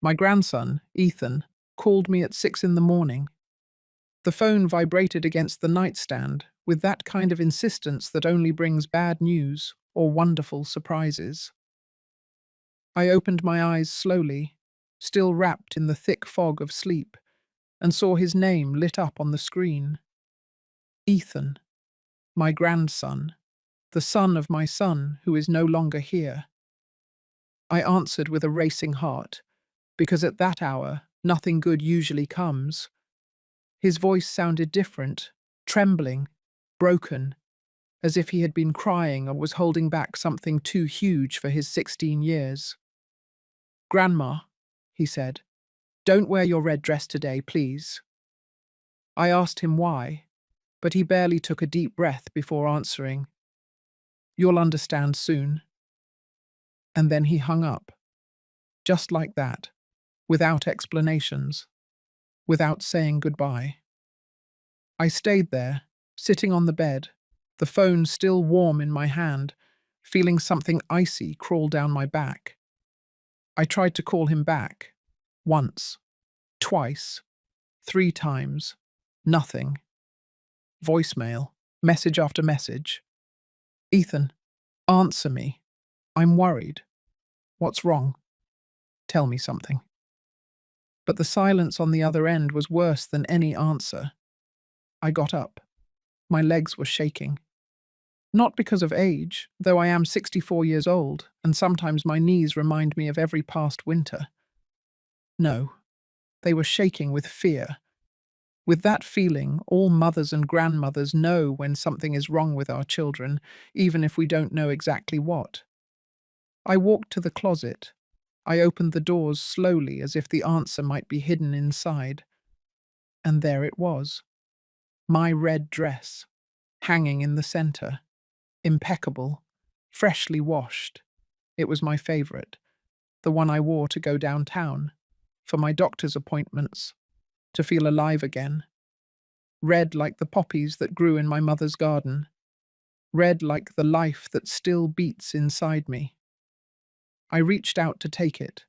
My grandson, Ethan, called me at 6 in the morning. The phone vibrated against the nightstand with that kind of insistence that only brings bad news or wonderful surprises. I opened my eyes slowly, still wrapped in the thick fog of sleep, and saw his name lit up on the screen. Ethan, my grandson, the son of my son who is no longer here. I answered with a racing heart, because at that hour nothing good usually comes. His voice sounded different, trembling, broken, as if he had been crying or was holding back something too huge for his 16 years. "Grandma," he said, "don't wear your red dress today, please." I asked him why, but he barely took a deep breath before answering, "You'll understand soon." And then he hung up, just like that, without explanations, without saying goodbye. I stayed there, sitting on the bed, the phone still warm in my hand, feeling something icy crawl down my back. I tried to call him back. Once, twice, 3 times. Nothing. Voicemail, message after message. "Ethan, answer me. I'm worried. What's wrong? Tell me something." But the silence on the other end was worse than any answer. I got up. My legs were shaking. Not because of age, though I am 64 years old, and sometimes my knees remind me of every past winter. No, they were shaking with fear. With that feeling, all mothers and grandmothers know when something is wrong with our children, even if we don't know exactly what. I walked to the closet. I opened the doors slowly as if the answer might be hidden inside. And there it was. My red dress, hanging in the center. Impeccable, freshly washed. It was my favorite, the one I wore to go downtown, for my doctor's appointments, to feel alive again. Red like the poppies that grew in my mother's garden. Red like the life that still beats inside me. I reached out to take it,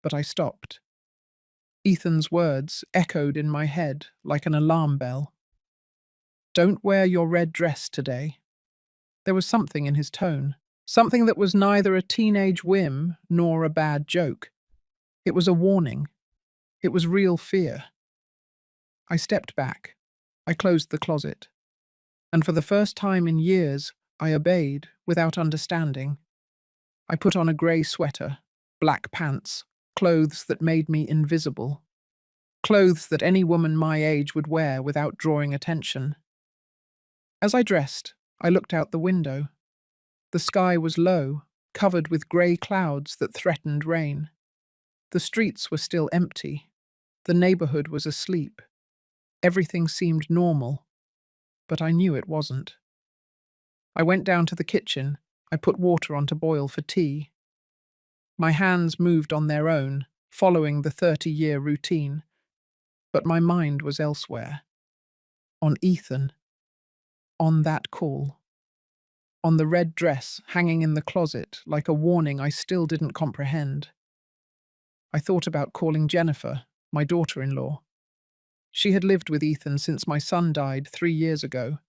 but I stopped. Ethan's words echoed in my head like an alarm bell. "Don't wear your red dress today." There was something in his tone, something that was neither a teenage whim nor a bad joke. It was a warning. It was real fear. I stepped back. I closed the closet. And for the first time in years, I obeyed without understanding. I put on a grey sweater, black pants, clothes that made me invisible. Clothes that any woman my age would wear without drawing attention. As I dressed, I looked out the window. The sky was low, covered with grey clouds that threatened rain. The streets were still empty. The neighborhood was asleep. Everything seemed normal, but I knew it wasn't. I went down to the kitchen. I put water on to boil for tea. My hands moved on their own, following the 30-year routine, but my mind was elsewhere. On Ethan. On that call. On the red dress hanging in the closet like a warning I still didn't comprehend. I thought about calling Jennifer, my daughter-in-law. She had lived with Ethan since my son died 3 years ago.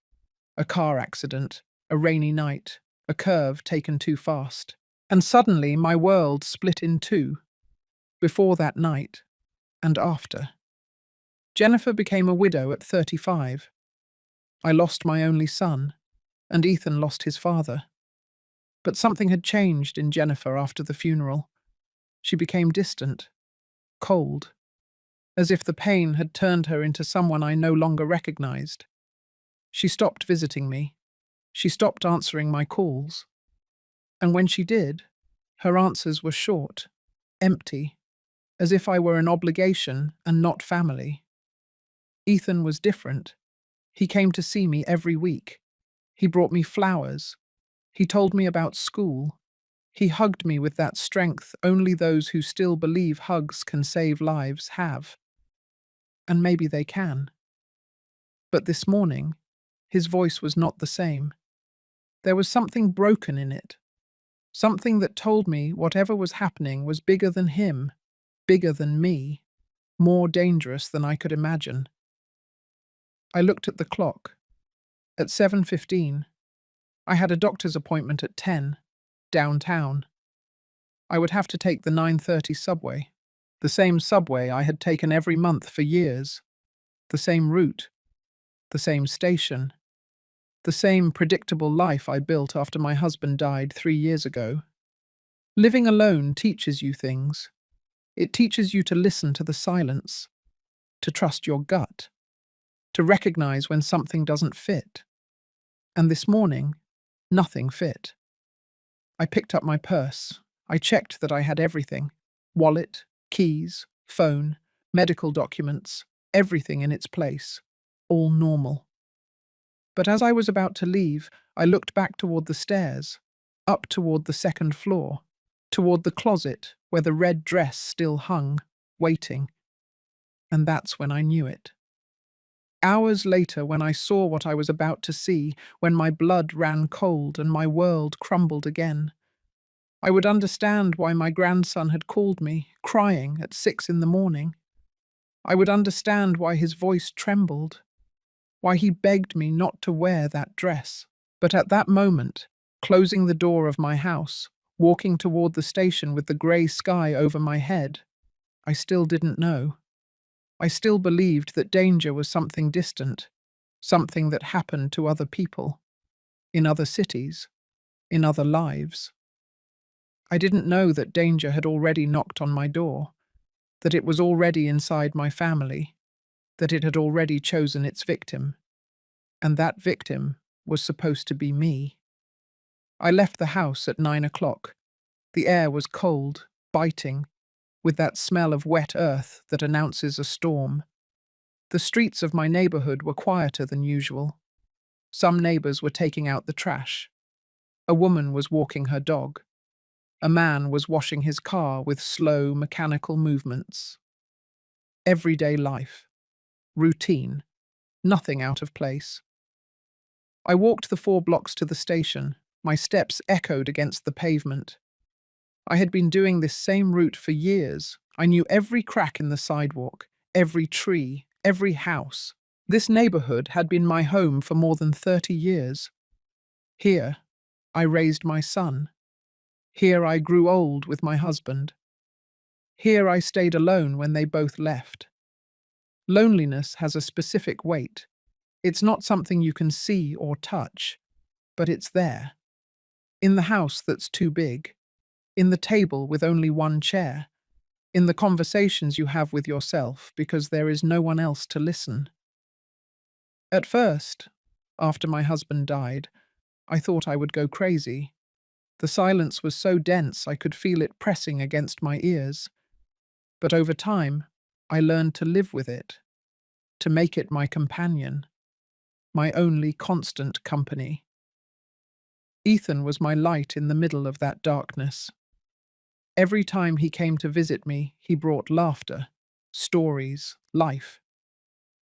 A car accident, a rainy night, a curve taken too fast. And suddenly my world split in two. Before that night, and after. Jennifer became a widow at 35. I lost my only son, and Ethan lost his father. But something had changed in Jennifer after the funeral. She became distant, cold, as if the pain had turned her into someone I no longer recognized. She stopped visiting me. She stopped answering my calls. And when she did, her answers were short, empty, as if I were an obligation and not family. Ethan was different. He came to see me every week. He brought me flowers. He told me about school. He hugged me with that strength only those who still believe hugs can save lives have. And maybe they can. But this morning, his voice was not the same. There was something broken in it. Something that told me whatever was happening was bigger than him, bigger than me, more dangerous than I could imagine. I looked at the clock. At 7:15, I had a doctor's appointment at 10, downtown. I would have to take the 9:30 subway, the same subway I had taken every month for years, the same route, the same station, the same predictable life I built after my husband died 3 years ago. Living alone teaches you things. It teaches you to listen to the silence, to trust your gut, to recognize when something doesn't fit. And this morning, nothing fit. I picked up my purse. I checked that I had everything: wallet, keys, phone, medical documents, everything in its place, all normal. But as I was about to leave, I looked back toward the stairs, up toward the second floor, toward the closet where the red dress still hung, waiting. And that's when I knew it. Hours later, when I saw what I was about to see, when my blood ran cold and my world crumbled again, I would understand why my grandson had called me, crying at 6 in the morning. I would understand why his voice trembled, why he begged me not to wear that dress. But at that moment, closing the door of my house, walking toward the station with the grey sky over my head, I still didn't know. I still believed that danger was something distant, something that happened to other people, in other cities, in other lives. I didn't know that danger had already knocked on my door, that it was already inside my family, that it had already chosen its victim, and that victim was supposed to be me. I left the house at 9 o'clock. The air was cold, biting, with that smell of wet earth that announces a storm. The streets of my neighborhood were quieter than usual. Some neighbors were taking out the trash. A woman was walking her dog. A man was washing his car with slow, mechanical movements. Everyday life. Routine. Nothing out of place. I walked the 4 blocks to the station. My steps echoed against the pavement. I had been doing this same route for years. I knew every crack in the sidewalk, every tree, every house. This neighborhood had been my home for more than 30 years. Here, I raised my son. Here I grew old with my husband. Here I stayed alone when they both left. Loneliness has a specific weight. It's not something you can see or touch, but it's there. In the house that's too big, in the table with only one chair, in the conversations you have with yourself because there is no one else to listen. At first, after my husband died, I thought I would go crazy. The silence was so dense I could feel it pressing against my ears. But over time, I learned to live with it, to make it my companion, my only constant company. Ethan was my light in the middle of that darkness. Every time he came to visit me, he brought laughter, stories, life.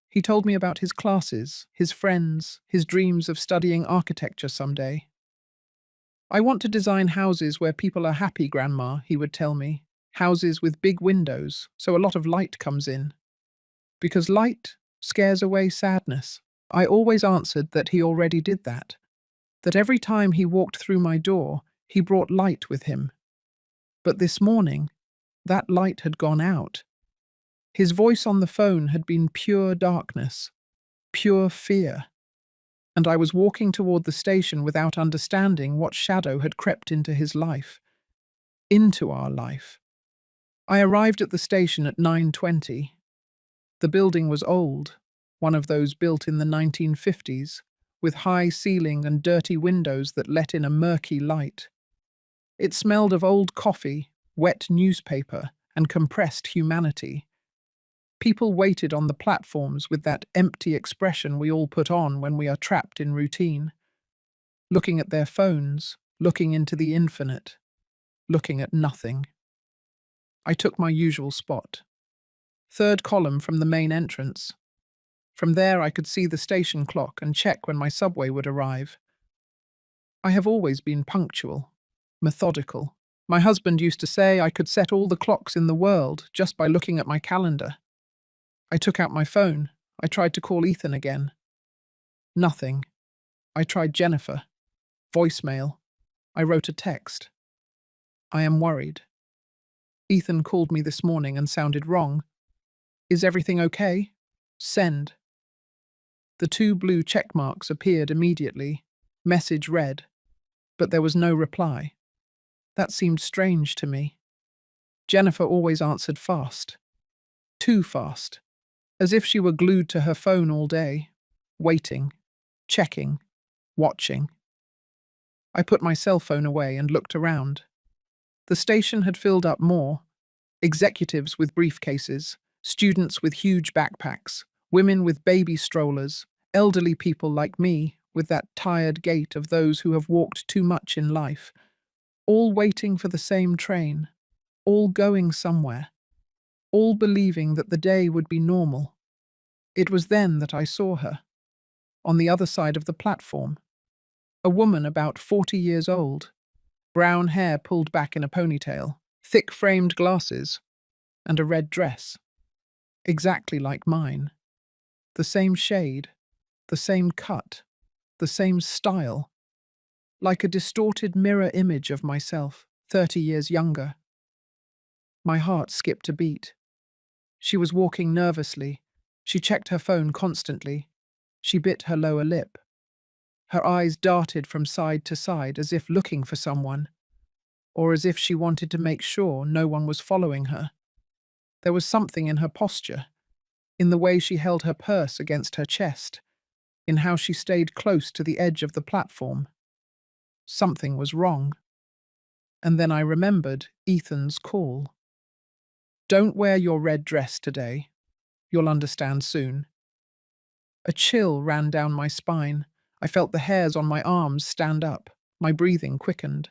He told me about his classes, his friends, his dreams of studying architecture someday. "I want to design houses where people are happy, Grandma," he would tell me. "Houses with big windows, so a lot of light comes in. Because light scares away sadness." I always answered that he already did that every time he walked through my door, he brought light with him. But this morning, that light had gone out. His voice on the phone had been pure darkness, pure fear. And I was walking toward the station without understanding what shadow had crept into his life, into our life. I arrived at the station at 9:20. The building was old, one of those built in the 1950s, with high ceiling and dirty windows that let in a murky light. It smelled of old coffee, wet newspaper, and compressed humanity. People waited on the platforms with that empty expression we all put on when we are trapped in routine, looking at their phones, looking into the infinite, looking at nothing. I took my usual spot, third column from the main entrance. From there I could see the station clock and check when my subway would arrive. I have always been punctual, methodical. My husband used to say I could set all the clocks in the world just by looking at my calendar. I took out my phone. I tried to call Ethan again. Nothing. I tried Jennifer. Voicemail. I wrote a text. I am worried. Ethan called me this morning and sounded wrong. Is everything okay? Send. The two blue check marks appeared immediately. Message read. But there was no reply. That seemed strange to me. Jennifer always answered fast. Too fast. As if she were glued to her phone all day. Waiting. Checking. Watching. I put my cell phone away and looked around. The station had filled up more. Executives with briefcases, students with huge backpacks, women with baby strollers, elderly people like me with that tired gait of those who have walked too much in life, all waiting for the same train, all going somewhere, all believing that the day would be normal. It was then that I saw her, on the other side of the platform, a woman about 40 years old, brown hair pulled back in a ponytail, thick-framed glasses, and a red dress. Exactly like mine. The same shade, the same cut, the same style. Like a distorted mirror image of myself, 30 years younger. My heart skipped a beat. She was walking nervously. She checked her phone constantly. She bit her lower lip. Her eyes darted from side to side as if looking for someone, or as if she wanted to make sure no one was following her. There was something in her posture, in the way she held her purse against her chest, in how she stayed close to the edge of the platform. Something was wrong. And then I remembered Ethan's call. Don't wear your red dress today. You'll understand soon. A chill ran down my spine. I felt the hairs on my arms stand up. My breathing quickened.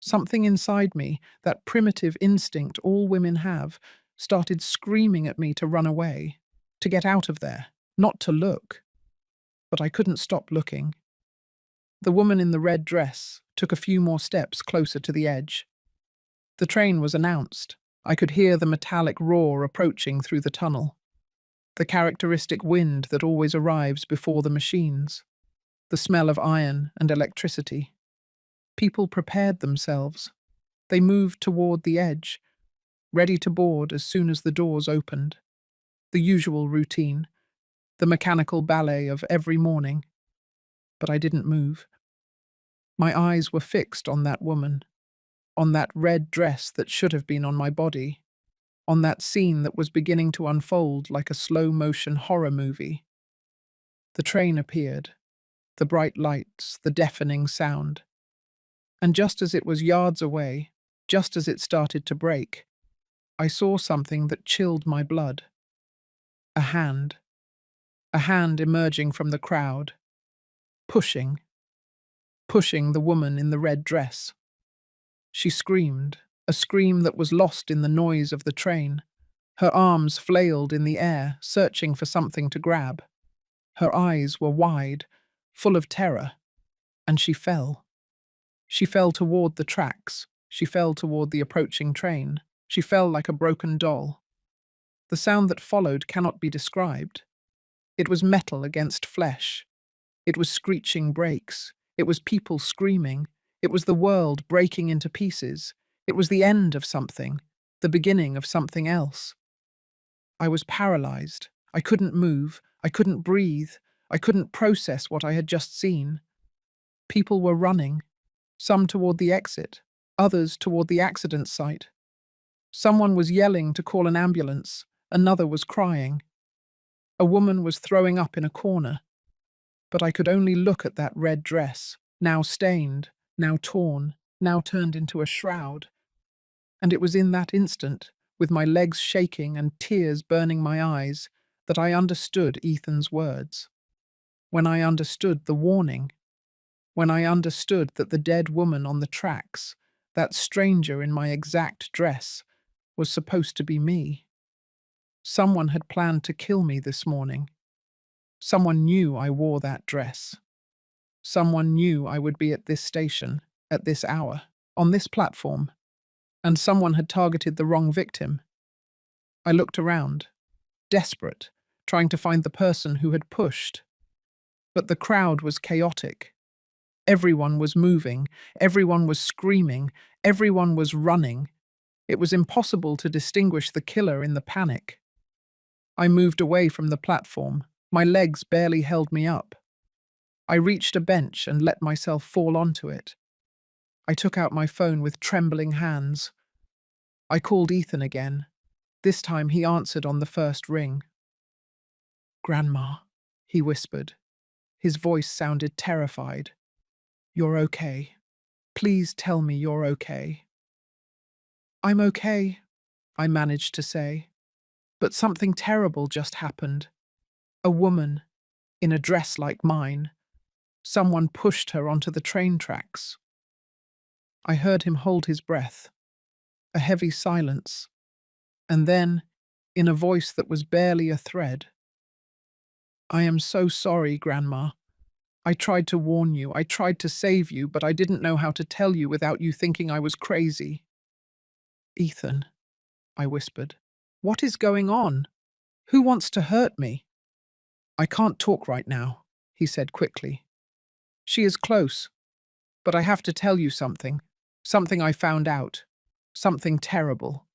Something inside me, that primitive instinct all women have, started screaming at me to run away, to get out of there, not to look. But I couldn't stop looking. The woman in the red dress took a few more steps closer to the edge. The train was announced. I could hear the metallic roar approaching through the tunnel. The characteristic wind that always arrives before the machines. The smell of iron and electricity. People prepared themselves. They moved toward the edge, ready to board as soon as the doors opened. The usual routine, the mechanical ballet of every morning. But I didn't move. My eyes were fixed on that woman, on that red dress that should have been on my body, on that scene that was beginning to unfold like a slow-motion horror movie. The train appeared, the bright lights, the deafening sound. And just as it was yards away, just as it started to break, I saw something that chilled my blood. A hand emerging from the crowd, pushing the woman in the red dress. She screamed, a scream that was lost in the noise of the train. Her arms flailed in the air, searching for something to grab. Her eyes were wide, full of terror, and she fell. She fell toward the tracks. She fell toward the approaching train. She fell like a broken doll. The sound that followed cannot be described. It was metal against flesh. It was screeching brakes. It was people screaming. It was the world breaking into pieces. It was the end of something, the beginning of something else. I was paralyzed. I couldn't move. I couldn't breathe. I couldn't process what I had just seen. People were running, some toward the exit, others toward the accident site. Someone was yelling to call an ambulance. Another was crying. A woman was throwing up in a corner. But I could only look at that red dress, now stained, now torn, now turned into a shroud. And it was in that instant, with my legs shaking and tears burning my eyes, that I understood Ethan's words. When I understood the warning. When I understood that the dead woman on the tracks, that stranger in my exact dress, was supposed to be me. Someone had planned to kill me this morning. Someone knew I wore that dress. Someone knew I would be at this station, at this hour, on this platform, and someone had targeted the wrong victim. I looked around, desperate, trying to find the person who had pushed. But the crowd was chaotic. Everyone was moving, everyone was screaming, everyone was running. It was impossible to distinguish the killer in the panic. I moved away from the platform. My legs barely held me up. I reached a bench and let myself fall onto it. I took out my phone with trembling hands. I called Ethan again. This time he answered on the first ring. "Grandma," he whispered. His voice sounded terrified. "You're okay. Please tell me you're okay." "I'm okay," I managed to say. But something terrible just happened. A woman, in a dress like mine, someone pushed her onto the train tracks. I heard him hold his breath. A heavy silence. And then, in a voice that was barely a thread, "I am so sorry, Grandma. I tried to warn you, I tried to save you, but I didn't know how to tell you without you thinking I was crazy." "Ethan," I whispered, "what is going on? Who wants to hurt me?" "I can't talk right now," he said quickly. "She is close, but I have to tell you something. Something I found out. Something terrible.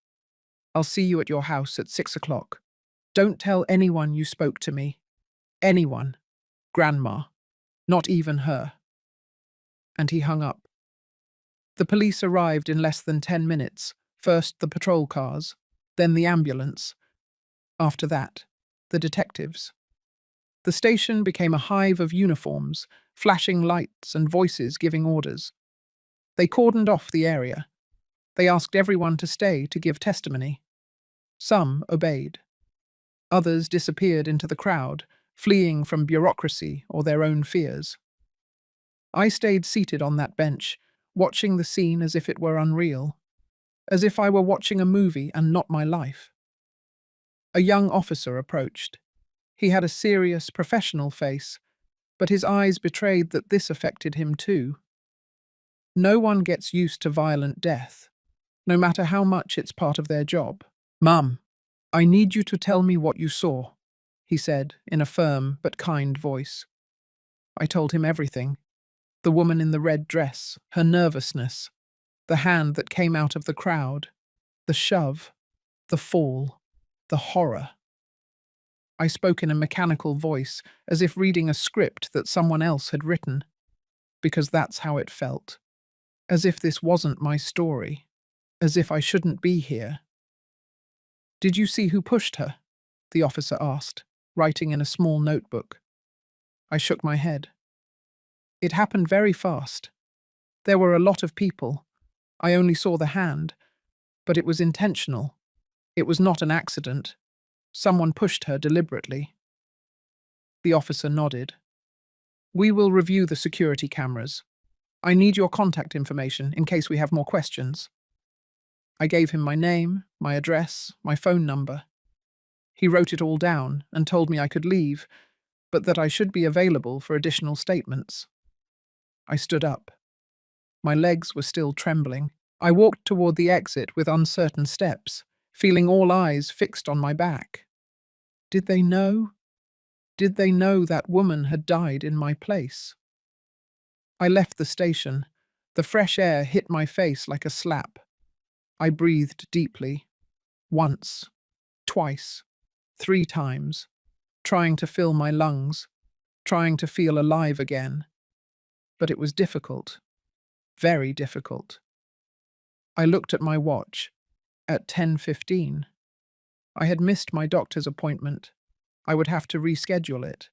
I'll see you at your house at 6 o'clock. Don't tell anyone you spoke to me. Anyone. Grandma. Not even her." And he hung up. The police arrived in less than 10 minutes. First the patrol cars, then the ambulance. After that, the detectives. The station became a hive of uniforms, flashing lights and voices giving orders. They cordoned off the area. They asked everyone to stay to give testimony. Some obeyed. Others disappeared into the crowd, fleeing from bureaucracy or their own fears. I stayed seated on that bench, watching the scene as if it were unreal, as if I were watching a movie and not my life. A young officer approached. He had a serious, professional face, but his eyes betrayed that this affected him too. No one gets used to violent death, no matter how much it's part of their job. "Mum, I need you to tell me what you saw," he said in a firm but kind voice. I told him everything. The woman in the red dress, her nervousness, the hand that came out of the crowd, the shove, the fall, the horror. I spoke in a mechanical voice, as if reading a script that someone else had written, because that's how it felt. As if this wasn't my story. As if I shouldn't be here. "Did you see who pushed her?" the officer asked, writing in a small notebook. I shook my head. It happened very fast. There were a lot of people. I only saw the hand, but it was intentional. It was not an accident. Someone pushed her deliberately. The officer nodded. "We will review the security cameras. I need your contact information in case we have more questions." I gave him my name, my address, my phone number. He wrote it all down and told me I could leave, but that I should be available for additional statements. I stood up. My legs were still trembling. I walked toward the exit with uncertain steps, feeling all eyes fixed on my back. Did they know? Did they know that woman had died in my place? I left the station. The fresh air hit my face like a slap. I breathed deeply. Once, twice, 3 times, trying to fill my lungs, trying to feel alive again. But it was difficult. Very difficult. I looked at my watch. At 10:15. I had missed my doctor's appointment. I would have to reschedule it.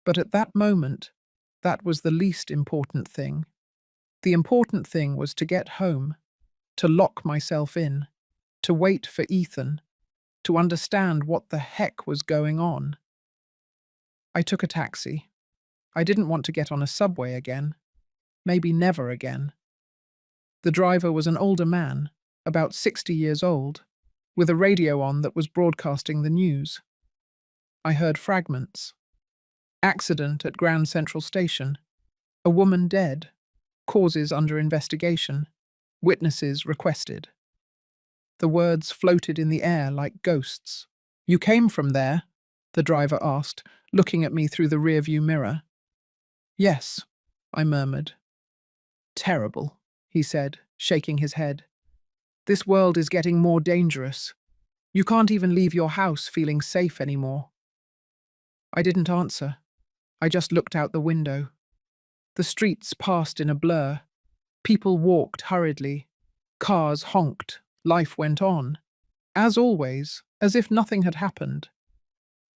But at that moment, that was the least important thing. The important thing was to get home, to lock myself in, to wait for Ethan, to understand what the heck was going on. I took a taxi. I didn't want to get on a subway again. Maybe never again. The driver was an older man, about 60 years old, with a radio on that was broadcasting the news. I heard fragments. Accident at Grand Central Station. A woman dead. Causes under investigation. Witnesses requested. The words floated in the air like ghosts. "You came from there?" the driver asked, looking at me through the rearview mirror. "Yes," I murmured. "Terrible," he said, shaking his head. "This world is getting more dangerous. You can't even leave your house feeling safe anymore." I didn't answer. I just looked out the window. The streets passed in a blur. People walked hurriedly. Cars honked. Life went on. As always, as if nothing had happened.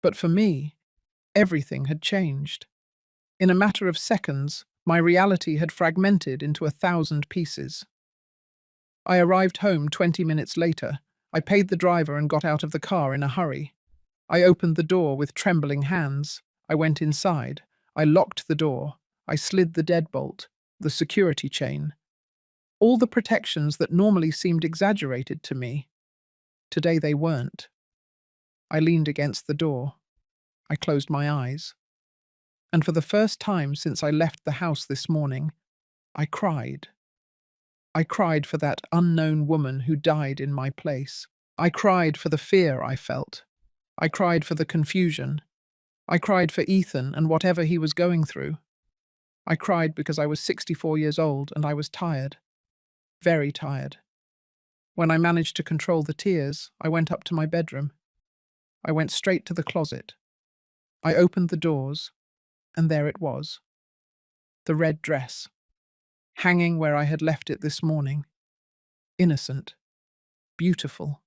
But for me, everything had changed. In a matter of seconds, my reality had fragmented into 1,000 pieces. I arrived home 20 minutes later. I paid the driver and got out of the car in a hurry. I opened the door with trembling hands. I went inside. I locked the door. I slid the deadbolt, the security chain. All the protections that normally seemed exaggerated to me. Today they weren't. I leaned against the door. I closed my eyes. And for the first time since I left the house this morning, I cried. I cried for that unknown woman who died in my place. I cried for the fear I felt. I cried for the confusion. I cried for Ethan and whatever he was going through. I cried because I was 64 years old and I was tired. Very tired. When I managed to control the tears, I went up to my bedroom. I went straight to the closet. I opened the doors, and there it was. The red dress, hanging where I had left it this morning. Innocent, beautiful,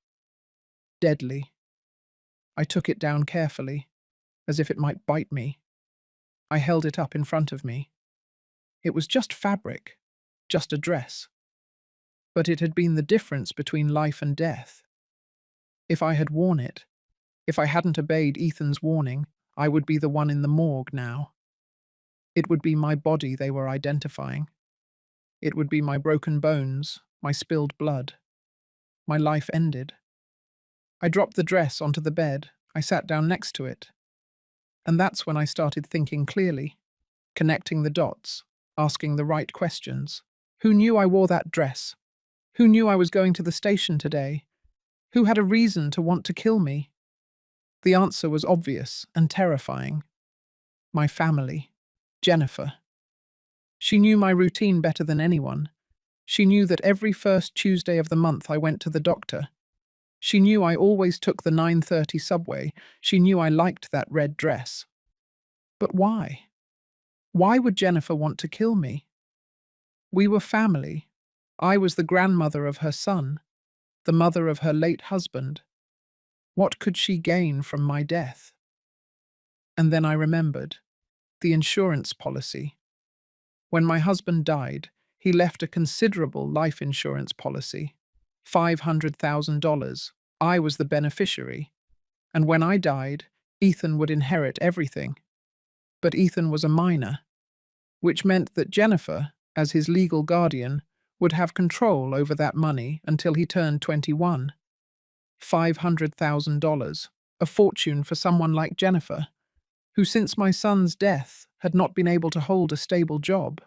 deadly. I took it down carefully, as if it might bite me. I held it up in front of me. It was just fabric, just a dress. But it had been the difference between life and death. If I had worn it, if I hadn't obeyed Ethan's warning, I would be the one in the morgue now. It would be my body they were identifying. It would be my broken bones, my spilled blood. My life ended. I dropped the dress onto the bed. I sat down next to it. And that's when I started thinking clearly, connecting the dots, asking the right questions. Who knew I wore that dress? Who knew I was going to the station today? Who had a reason to want to kill me? The answer was obvious and terrifying. My family. Jennifer. She knew my routine better than anyone. She knew that every first Tuesday of the month I went to the doctor. She knew I always took the 9:30 subway. She knew I liked that red dress. But why? Why would Jennifer want to kill me? We were family. I was the grandmother of her son, the mother of her late husband. What could she gain from my death? And then I remembered the insurance policy. When my husband died, he left a considerable life insurance policy, $500,000. I was the beneficiary. And when I died, Ethan would inherit everything. But Ethan was a minor, which meant that Jennifer, as his legal guardian, would have control over that money until he turned 21. $500,000, a fortune for someone like Jennifer, who since my son's death had not been able to hold a stable job,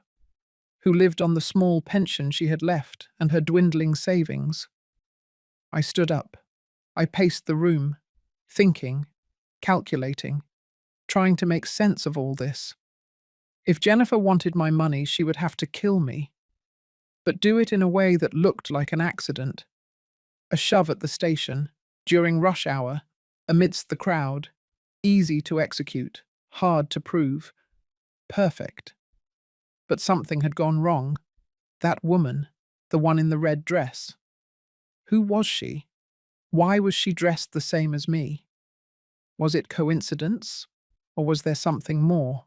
who lived on the small pension she had left and her dwindling savings. I stood up. I paced the room, thinking, calculating, trying to make sense of all this. If Jennifer wanted my money, she would have to kill me, but do it in a way that looked like an accident. A shove at the station, during rush hour, amidst the crowd, easy to execute, hard to prove, perfect. But something had gone wrong. That woman, the one in the red dress. Who was she? Why was she dressed the same as me? Was it coincidence, or was there something more?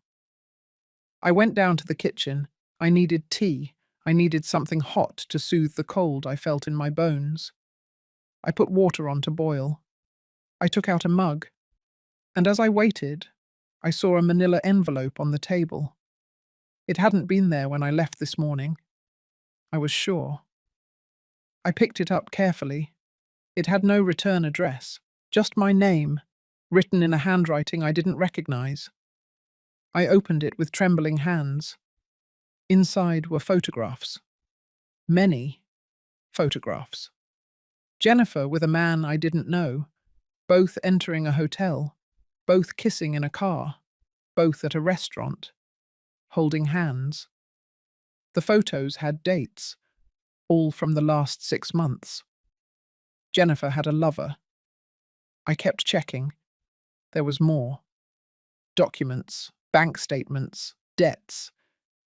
I went down to the kitchen. I needed tea. I needed something hot to soothe the cold I felt in my bones. I put water on to boil. I took out a mug, and as I waited, I saw a manila envelope on the table. It hadn't been there when I left this morning. I was sure. I picked it up carefully. It had no return address, just my name, written in a handwriting I didn't recognize. I opened it with trembling hands. Inside were photographs. Many photographs. Jennifer with a man I didn't know, both entering a hotel, both kissing in a car, both at a restaurant, holding hands. The photos had dates, all from the last 6 months. Jennifer had a lover. I kept checking. There was more. Documents, bank statements, debts.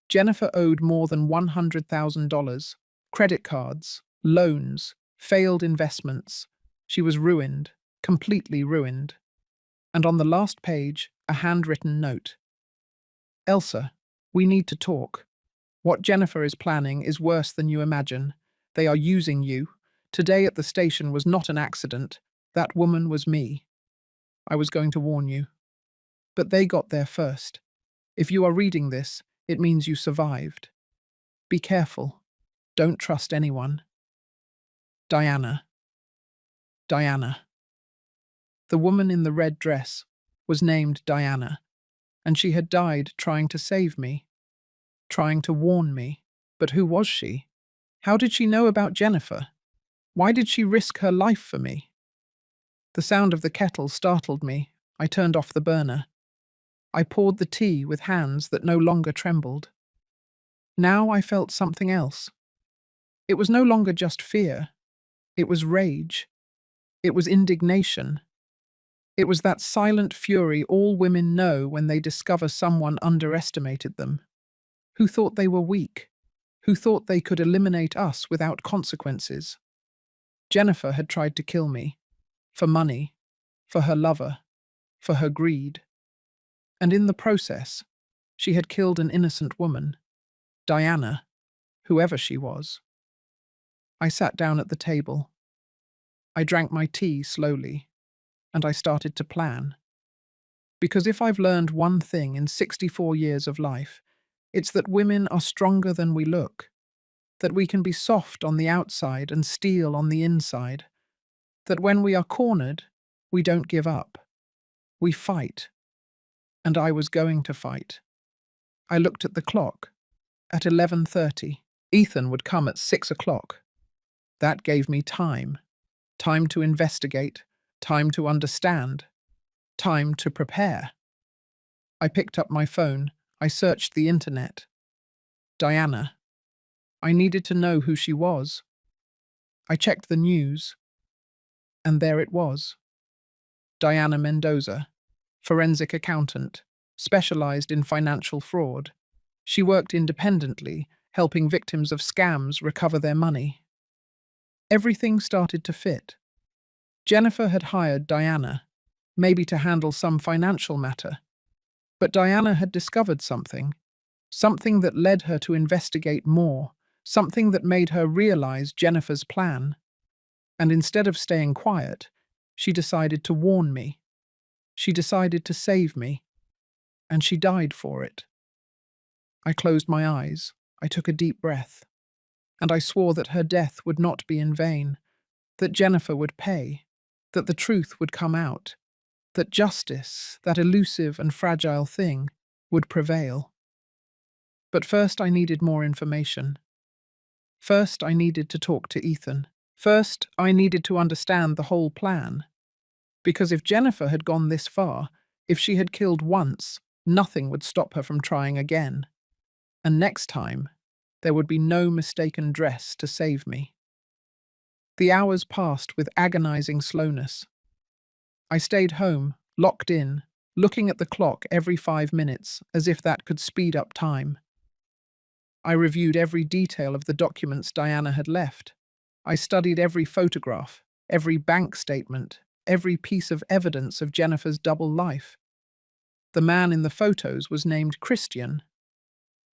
Jennifer owed more than $100,000, credit cards, loans, failed investments. She was ruined, completely ruined. And on the last page, a handwritten note. Elsa, we need to talk. What Jennifer is planning is worse than you imagine. They are using you. Today at the station was not an accident. That woman was me. I was going to warn you. But they got there first. If you are reading this, it means you survived. Be careful. Don't trust anyone. Diana. Diana. The woman in the red dress was named Diana, and she had died trying to save me, trying to warn me. But who was she? How did she know about Jennifer? Why did she risk her life for me? The sound of the kettle startled me. I turned off the burner. I poured the tea with hands that no longer trembled. Now I felt something else. It was no longer just fear. It was rage. It was indignation. It was that silent fury all women know when they discover someone underestimated them, who thought they were weak, who thought they could eliminate us without consequences. Jennifer had tried to kill me, for money, for her lover, for her greed. And in the process, she had killed an innocent woman, Diana, whoever she was. I sat down at the table. I drank my tea slowly, and I started to plan. Because if I've learned one thing in 64 years of life, it's that women are stronger than we look, that we can be soft on the outside and steel on the inside, that when we are cornered, we don't give up. We fight. And I was going to fight. I looked at the clock. At 11:30, Ethan would come at 6 o'clock. That gave me time. Time to investigate, time to understand, time to prepare. I picked up my phone. I searched the internet. Diana. I needed to know who she was. I checked the news, and there it was. Diana Mendoza, forensic accountant, specialized in financial fraud. She worked independently, helping victims of scams recover their money. Everything started to fit. Jennifer had hired Diana, maybe to handle some financial matter. But Diana had discovered something that led her to investigate more, something that made her realize Jennifer's plan. And instead of staying quiet, she decided to warn me. She decided to save me. And she died for it. I closed my eyes. I took a deep breath. And I swore that her death would not be in vain, that Jennifer would pay, that the truth would come out, that justice, that elusive and fragile thing, would prevail. But first I needed more information. First I needed to talk to Ethan. First I needed to understand the whole plan. Because if Jennifer had gone this far, if she had killed once, nothing would stop her from trying again. And next time, there would be no mistaken dress to save me. The hours passed with agonizing slowness. I stayed home, locked in, looking at the clock every 5 minutes, as if that could speed up time. I reviewed every detail of the documents Diana had left. I studied every photograph, every bank statement, every piece of evidence of Jennifer's double life. The man in the photos was named Christian.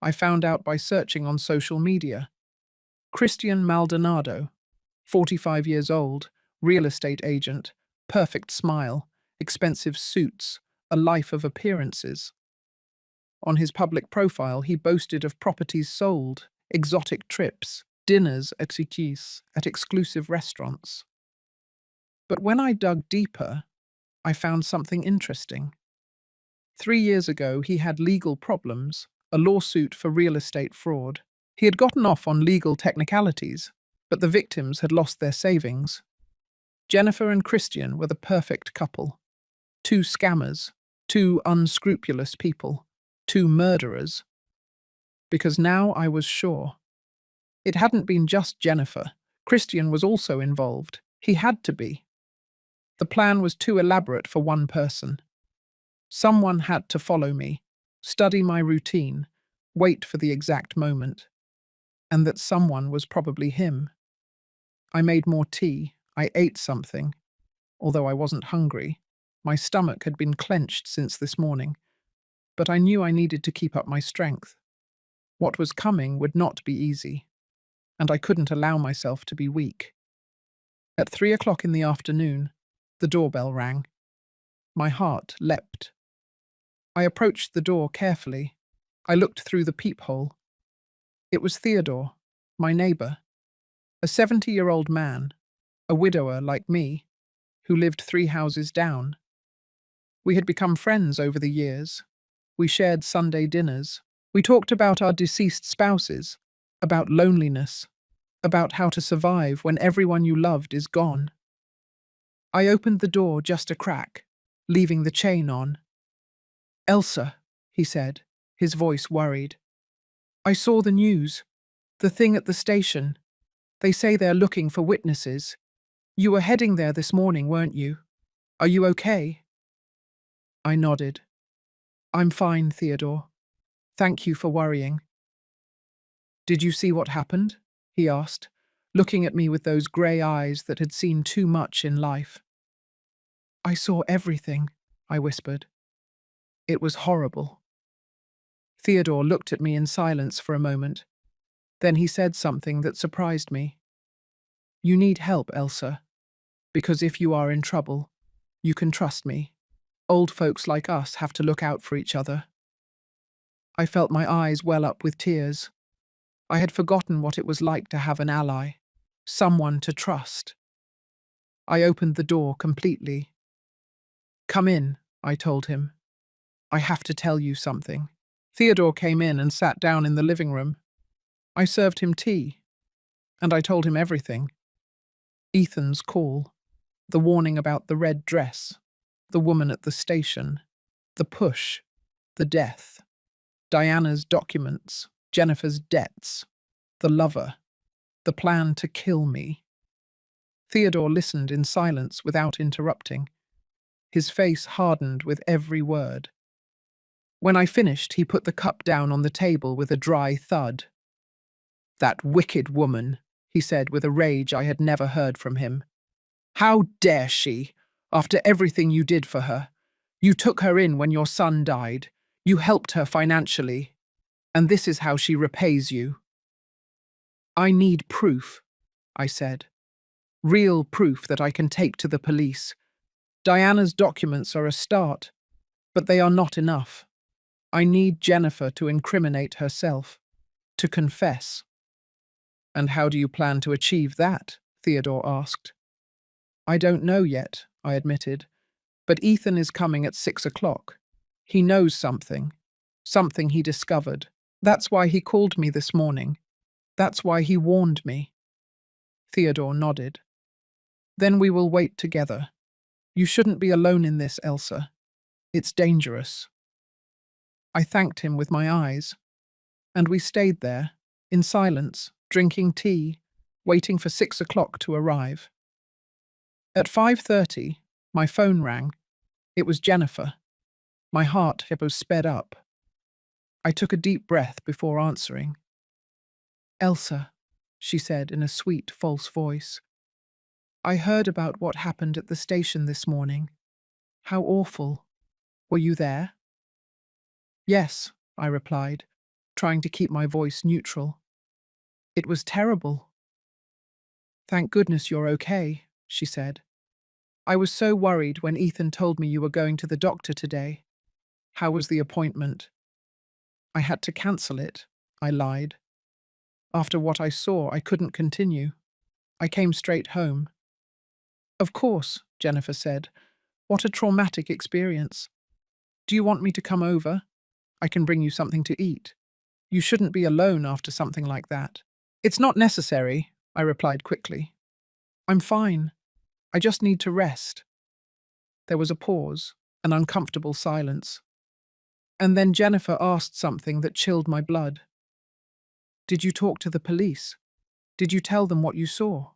I found out by searching on social media. Christian Maldonado, 45 years old, real estate agent, perfect smile, expensive suits, a life of appearances. On his public profile, he boasted of properties sold, exotic trips, dinners exquis at exclusive restaurants. But when I dug deeper, I found something interesting. 3 years ago, he had legal problems, a lawsuit for real estate fraud. He had gotten off on legal technicalities, but the victims had lost their savings. Jennifer and Christian were the perfect couple. Two scammers, two unscrupulous people, two murderers. Because now I was sure. It hadn't been just Jennifer. Christian was also involved. He had to be. The plan was too elaborate for one person. Someone had to follow me, study my routine, wait for the exact moment. And that someone was probably him. I made more tea. I ate something. Although I wasn't hungry. My stomach had been clenched since this morning. But I knew I needed to keep up my strength. What was coming would not be easy. And I couldn't allow myself to be weak. At 3 o'clock in the afternoon, the doorbell rang. My heart leapt. I approached the door carefully. I looked through the peephole. It was Theodore, my neighbour, a 70-year-old man, a widower like me, who lived 3 houses down. We had become friends over the years. We shared Sunday dinners. We talked about our deceased spouses, about loneliness, about how to survive when everyone you loved is gone. I opened the door just a crack, leaving the chain on. "Elsa," he said, his voice worried. "I saw the news. The thing at the station. They say they're looking for witnesses. You were heading there this morning, weren't you? Are you okay?" I nodded. "I'm fine, Theodore. Thank you for worrying." "Did you see what happened?" he asked, looking at me with those grey eyes that had seen too much in life. "I saw everything," I whispered. "It was horrible." Theodore looked at me in silence for a moment. Then he said something that surprised me. "You need help, Elsa, because if you are in trouble, you can trust me. Old folks like us have to look out for each other." I felt my eyes well up with tears. I had forgotten what it was like to have an ally, someone to trust. I opened the door completely. "Come in," I told him. "I have to tell you something." Theodore came in and sat down in the living room. I served him tea, and I told him everything. Ethan's call, the warning about the red dress, the woman at the station, the push, the death, Diana's documents, Jennifer's debts, the lover, the plan to kill me. Theodore listened in silence without interrupting. His face hardened with every word. When I finished, he put the cup down on the table with a dry thud. "That wicked woman," he said with a rage I had never heard from him. "How dare she, after everything you did for her? You took her in when your son died. You helped her financially. And this is how she repays you." "I need proof," I said. "Real proof that I can take to the police. Diana's documents are a start, but they are not enough. I need Jennifer to incriminate herself, to confess." "And how do you plan to achieve that?" Theodore asked. "I don't know yet," I admitted, "but Ethan is coming at 6 o'clock. He knows something he discovered. That's why he called me this morning. That's why he warned me." Theodore nodded. "Then we will wait together. You shouldn't be alone in this, Elsa. It's dangerous." I thanked him with my eyes, and we stayed there, in silence, drinking tea, waiting for 6 o'clock to arrive. At 5:30, my phone rang. It was Jennifer. My heart sped up. I took a deep breath before answering. "Elsa," she said in a sweet, false voice. "I heard about what happened at the station this morning. How awful. Were you there?" "Yes," I replied, trying to keep my voice neutral. "It was terrible." "Thank goodness you're okay," she said. "I was so worried when Ethan told me you were going to the doctor today. How was the appointment?" "I had to cancel it," I lied. "After what I saw, I couldn't continue. I came straight home." "Of course," Jennifer said. "What a traumatic experience. Do you want me to come over? I can bring you something to eat. You shouldn't be alone after something like that." "It's not necessary," I replied quickly. "I'm fine. I just need to rest. There was a pause, an uncomfortable silence. And then Jennifer asked something that chilled my blood. Did you talk to the police? Did you tell them what you saw?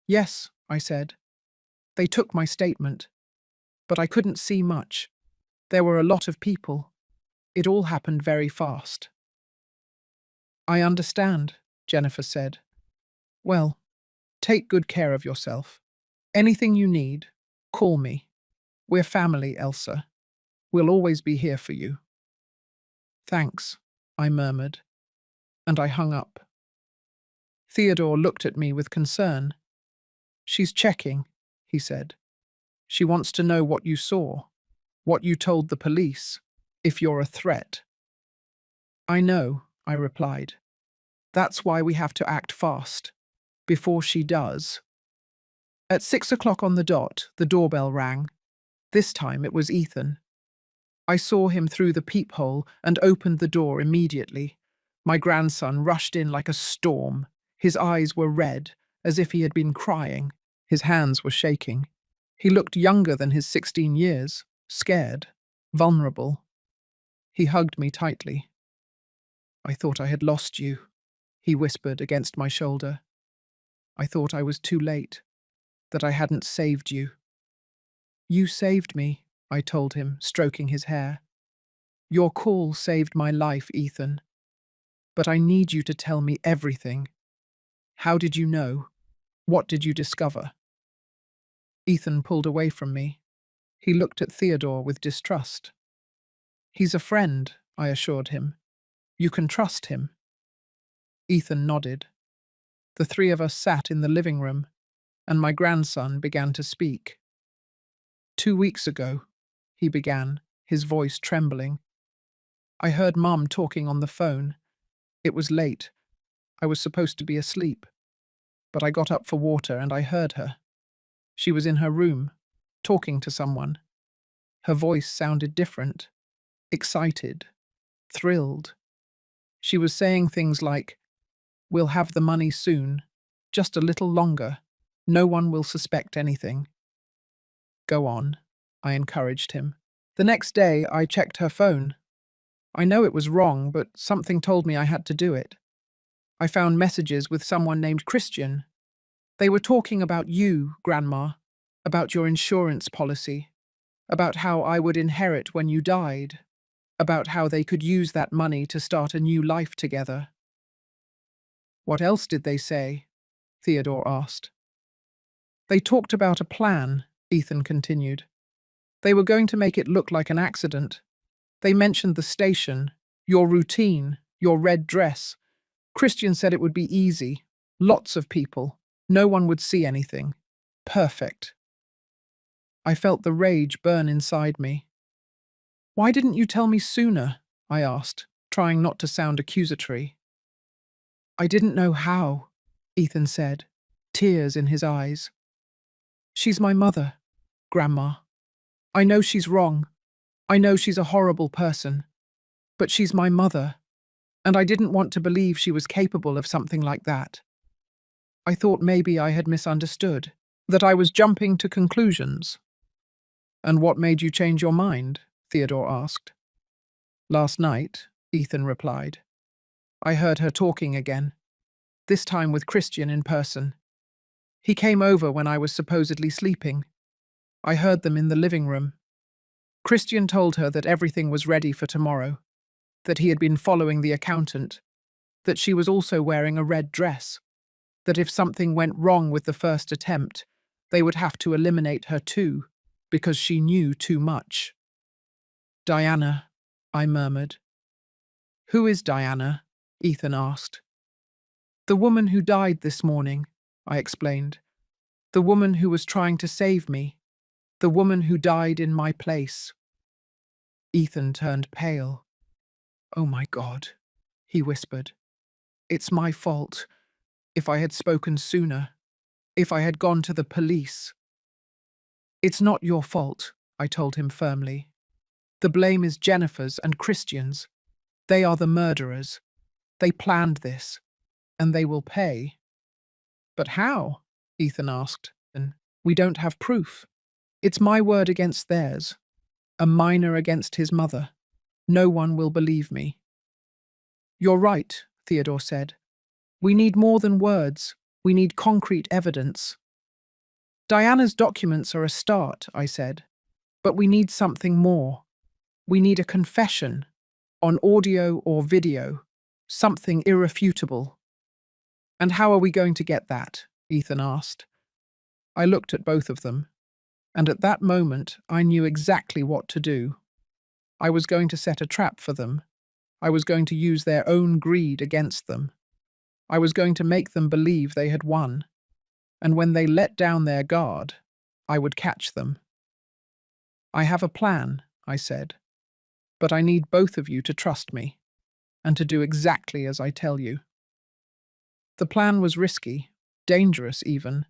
Yes, I said. They took my statement, but I couldn't see much. There were a lot of people. It all happened very fast. I understand, Jennifer said. Well, take good care of yourself. Anything you need, call me. We're family, Elsa. We'll always be here for you. Thanks, I murmured, and I hung up. Theodore looked at me with concern. She's checking, he said. She wants to know what you saw, what you told the police, if you're a threat. I know, I replied. That's why we have to act fast, before she does. At 6 o'clock on the dot, the doorbell rang. This time it was Ethan. I saw him through the peephole and opened the door immediately. My grandson rushed in like a storm. His eyes were red, as if he had been crying. His hands were shaking. He looked younger than his 16 years, scared, vulnerable. He hugged me tightly. I thought I had lost you, he whispered against my shoulder. I thought I was too late, that I hadn't saved you. You saved me, I told him, stroking his hair. Your call saved my life, Ethan. But I need you to tell me everything. How did you know? What did you discover? Ethan pulled away from me. He looked at Theodore with distrust. He's a friend, I assured him. You can trust him. Ethan nodded. The three of us sat in the living room, and my grandson began to speak. 2 weeks ago, he began, his voice trembling. I heard Mum talking on the phone. It was late. I was supposed to be asleep. But I got up for water and I heard her. She was in her room, talking to someone. Her voice sounded different, excited, thrilled. She was saying things like, "We'll have the money soon, just a little longer. No one will suspect anything." Go on, I encouraged him. The next day, I checked her phone. I know it was wrong, but something told me I had to do it. I found messages with someone named Christian. They were talking about you, Grandma, about your insurance policy, about how I would inherit when you died, about how they could use that money to start a new life together. What else did they say? Theodore asked. They talked about a plan, Ethan continued. They were going to make it look like an accident. They mentioned the station, your routine, your red dress. Christian said it would be easy. Lots of people. No one would see anything. Perfect. I felt the rage burn inside me. Why didn't you tell me sooner? I asked, trying not to sound accusatory. I didn't know how, Ethan said, tears in his eyes. She's my mother, Grandma. I know she's wrong. I know she's a horrible person. But she's my mother, and I didn't want to believe she was capable of something like that. I thought maybe I had misunderstood, that I was jumping to conclusions. And what made you change your mind? Theodore asked. Last night, Ethan replied. I heard her talking again, this time with Christian in person. He came over when I was supposedly sleeping. I heard them in the living room. Christian told her that everything was ready for tomorrow, that he had been following the accountant, that she was also wearing a red dress, that if something went wrong with the first attempt, they would have to eliminate her too, because she knew too much. Diana, I murmured. Who is Diana? Ethan asked. The woman who died this morning, I explained. The woman who was trying to save me. The woman who died in my place. Ethan turned pale. Oh my God, he whispered. It's my fault. If I had spoken sooner. If I had gone to the police. It's not your fault, I told him firmly. The blame is Jennifer's and Christian's. They are the murderers. They planned this, and they will pay. But how? Ethan asked. And We don't have proof. It's my word against theirs, a minor against his mother. No one will believe me." "You're right," Theodore said. "We need more than words. We need concrete evidence." "Diana's documents are a start," I said. "But we need something more. We need a confession, on audio or video, something irrefutable." "And how are we going to get that?" Ethan asked. I looked at both of them, and at that moment I knew exactly what to do. I was going to set a trap for them. I was going to use their own greed against them. I was going to make them believe they had won, and when they let down their guard, I would catch them. "I have a plan," I said, "but I need both of you to trust me, and to do exactly as I tell you." The plan was risky, dangerous even,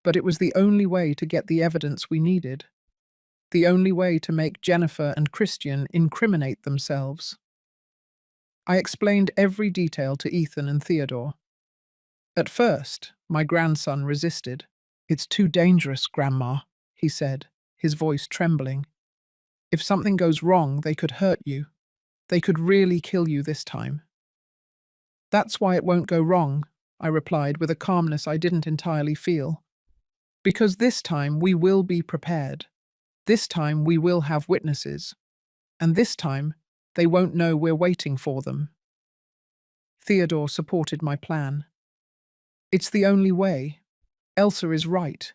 but it was the only way to get the evidence we needed. The only way to make Jennifer and Christian incriminate themselves. I explained every detail to Ethan and Theodore. At first, my grandson resisted. "It's too dangerous, Grandma," he said, his voice trembling. "If something goes wrong, they could hurt you. They could really kill you this time." "That's why it won't go wrong," I replied with a calmness I didn't entirely feel. "Because this time we will be prepared. This time we will have witnesses. And this time they won't know we're waiting for them." Theodore supported my plan. "It's the only way. Elsa is right.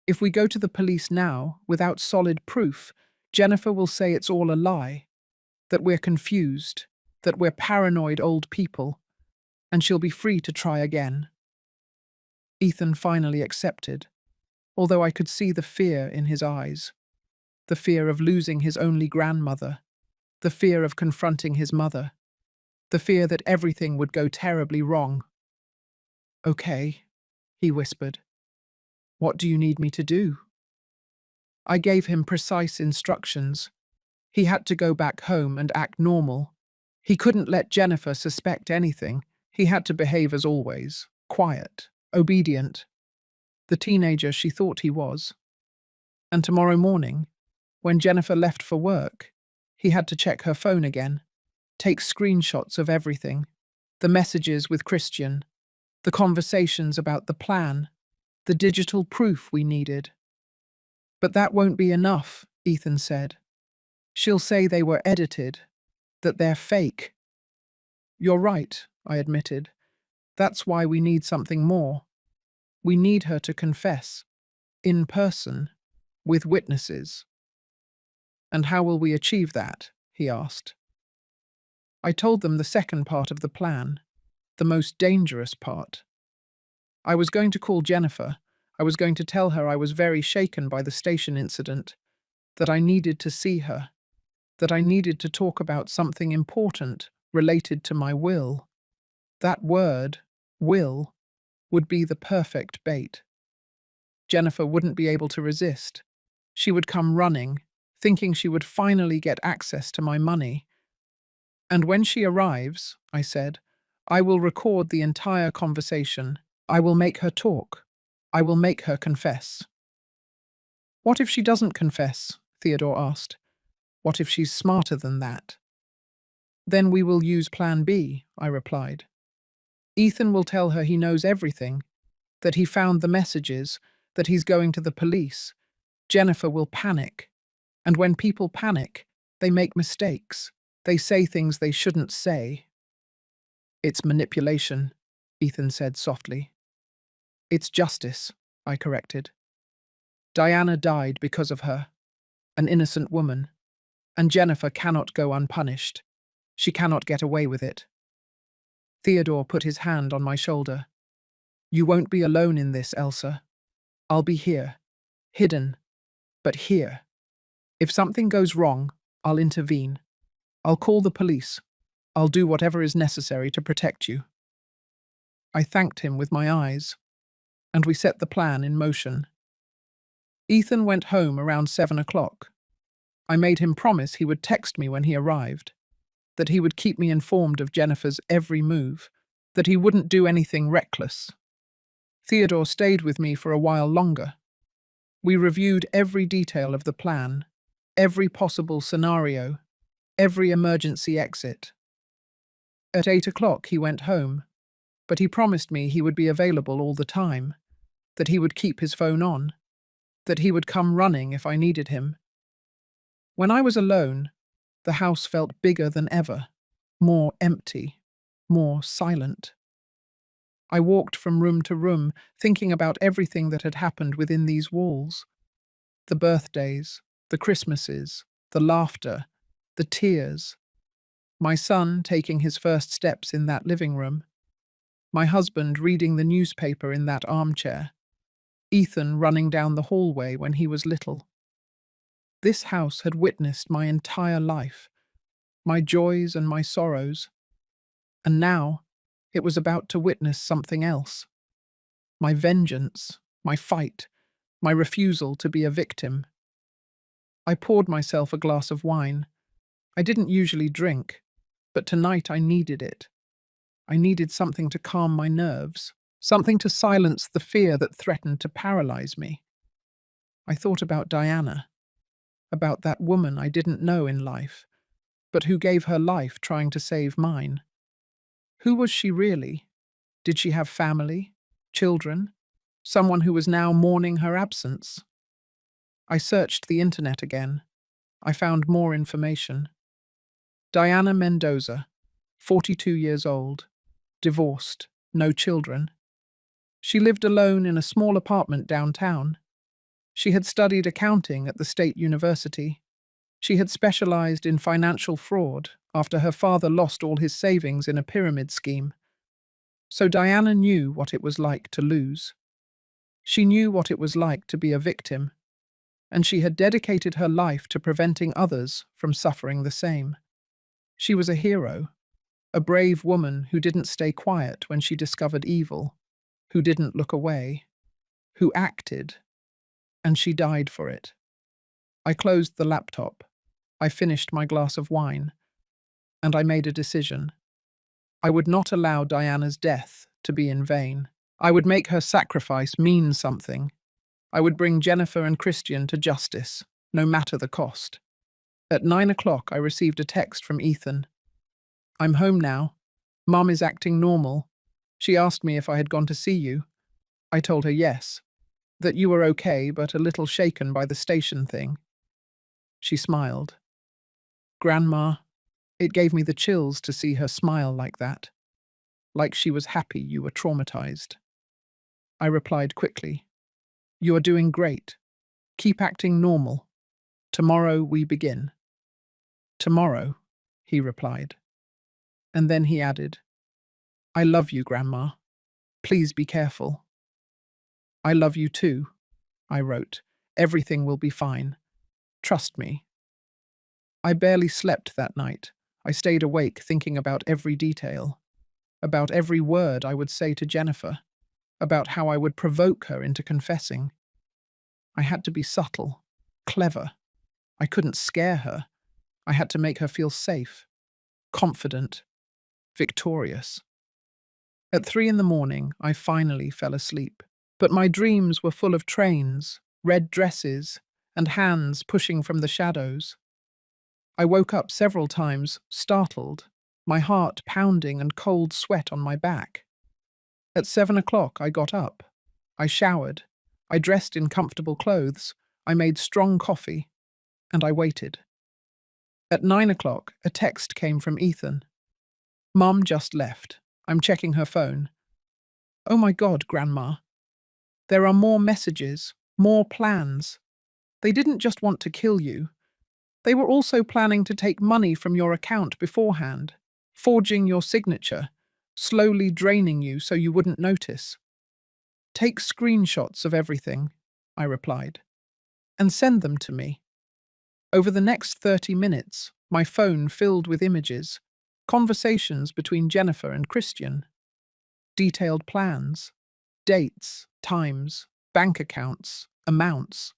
If we go to the police now, without solid proof, Jennifer will say it's all a lie, that we're confused, that we're paranoid old people, and she'll be free to try again." Ethan finally accepted, although I could see the fear in his eyes. The fear of losing his only grandmother, the fear of confronting his mother, the fear that everything would go terribly wrong. "Okay," he whispered. "What do you need me to do?" I gave him precise instructions. He had to go back home and act normal. He couldn't let Jennifer suspect anything. He had to behave as always, quiet, obedient, the teenager she thought he was. And tomorrow morning, when Jennifer left for work, he had to check her phone again, take screenshots of everything, the messages with Christian, the conversations about the plan, the digital proof we needed. "But that won't be enough," Ethan said. "She'll say they were edited, that they're fake." "You're right," I admitted. "That's why we need something more. We need her to confess, in person, with witnesses." "And how will we achieve that?" he asked. I told them the second part of the plan, the most dangerous part. I was going to call Jennifer. I was going to tell her I was very shaken by the station incident, that I needed to see her, that I needed to talk about something important related to my will. That word, will, would be the perfect bait. Jennifer wouldn't be able to resist. She would come running, thinking she would finally get access to my money. "And when she arrives," I said, "I will record the entire conversation. I will make her talk. I will make her confess." "What if she doesn't confess?" Theodore asked. "What if she's smarter than that?" "Then we will use Plan B," I replied. "Ethan will tell her he knows everything, that he found the messages, that he's going to the police. Jennifer will panic. And when people panic, they make mistakes. They say things they shouldn't say." "It's manipulation," Ethan said softly. "It's justice," I corrected. "Diana died because of her, an innocent woman, and Jennifer cannot go unpunished. She cannot get away with it." Theodore put his hand on my shoulder. "You won't be alone in this, Elsa. I'll be here, hidden, but here. If something goes wrong, I'll intervene. I'll call the police. I'll do whatever is necessary to protect you." I thanked him with my eyes, and we set the plan in motion. Ethan went home around 7 o'clock. I made him promise he would text me when he arrived, that he would keep me informed of Jennifer's every move, that he wouldn't do anything reckless. Theodore stayed with me for a while longer. We reviewed every detail of the plan, every possible scenario, every emergency exit. At 8 o'clock, he went home, but he promised me he would be available all the time, that he would keep his phone on, that he would come running if I needed him. When I was alone, the house felt bigger than ever, more empty, more silent. I walked from room to room, thinking about everything that had happened within these walls. The birthdays, the Christmases, the laughter, the tears. My son taking his first steps in that living room. My husband reading the newspaper in that armchair. Ethan running down the hallway when he was little. This house had witnessed my entire life, my joys and my sorrows. And now, it was about to witness something else. My vengeance, my fight, my refusal to be a victim. I poured myself a glass of wine. I didn't usually drink, but tonight I needed it. I needed something to calm my nerves, something to silence the fear that threatened to paralyze me. I thought about Diana, about that woman I didn't know in life, but who gave her life trying to save mine. Who was she really? Did she have family? Children? Someone who was now mourning her absence? I searched the internet again. I found more information. Diana Mendoza, 42 years old, divorced, no children. She lived alone in a small apartment downtown. She had studied accounting at the State University. She had specialized in financial fraud after her father lost all his savings in a pyramid scheme. So Diana knew what it was like to lose. She knew what it was like to be a victim, and she had dedicated her life to preventing others from suffering the same. She was a hero, a brave woman who didn't stay quiet when she discovered evil, who didn't look away, who acted, and she died for it. I closed the laptop. I finished my glass of wine, and I made a decision. I would not allow Diana's death to be in vain. I would make her sacrifice mean something. I would bring Jennifer and Christian to justice, no matter the cost. At 9 o'clock, I received a text from Ethan. I'm home now. Mum is acting normal. She asked me if I had gone to see you. I told her yes, that you were okay but a little shaken by the station thing. She smiled. Grandma, it gave me the chills to see her smile like that, like she was happy you were traumatized. I replied quickly, You are doing great. Keep acting normal. Tomorrow we begin. Tomorrow, he replied. And then he added, I love you, Grandma. Please be careful. I love you too, I wrote. Everything will be fine. Trust me. I barely slept that night. I stayed awake thinking about every detail, about every word I would say to Jennifer, about how I would provoke her into confessing. I had to be subtle, clever. I couldn't scare her. I had to make her feel safe, confident, victorious. At 3 in the morning, I finally fell asleep, but my dreams were full of trains, red dresses, and hands pushing from the shadows. I woke up several times, startled, my heart pounding and cold sweat on my back. At 7 o'clock, I got up. I showered. I dressed in comfortable clothes. I made strong coffee. And I waited. At 9 o'clock, a text came from Ethan. Mum just left. I'm checking her phone. Oh my God, Grandma. There are more messages, more plans. They didn't just want to kill you. They were also planning to take money from your account beforehand, forging your signature, slowly draining you so you wouldn't notice. Take screenshots of everything, I replied, and send them to me. Over the next 30 minutes, my phone filled with images, conversations between Jennifer and Christian, detailed plans, dates, times, bank accounts, amounts.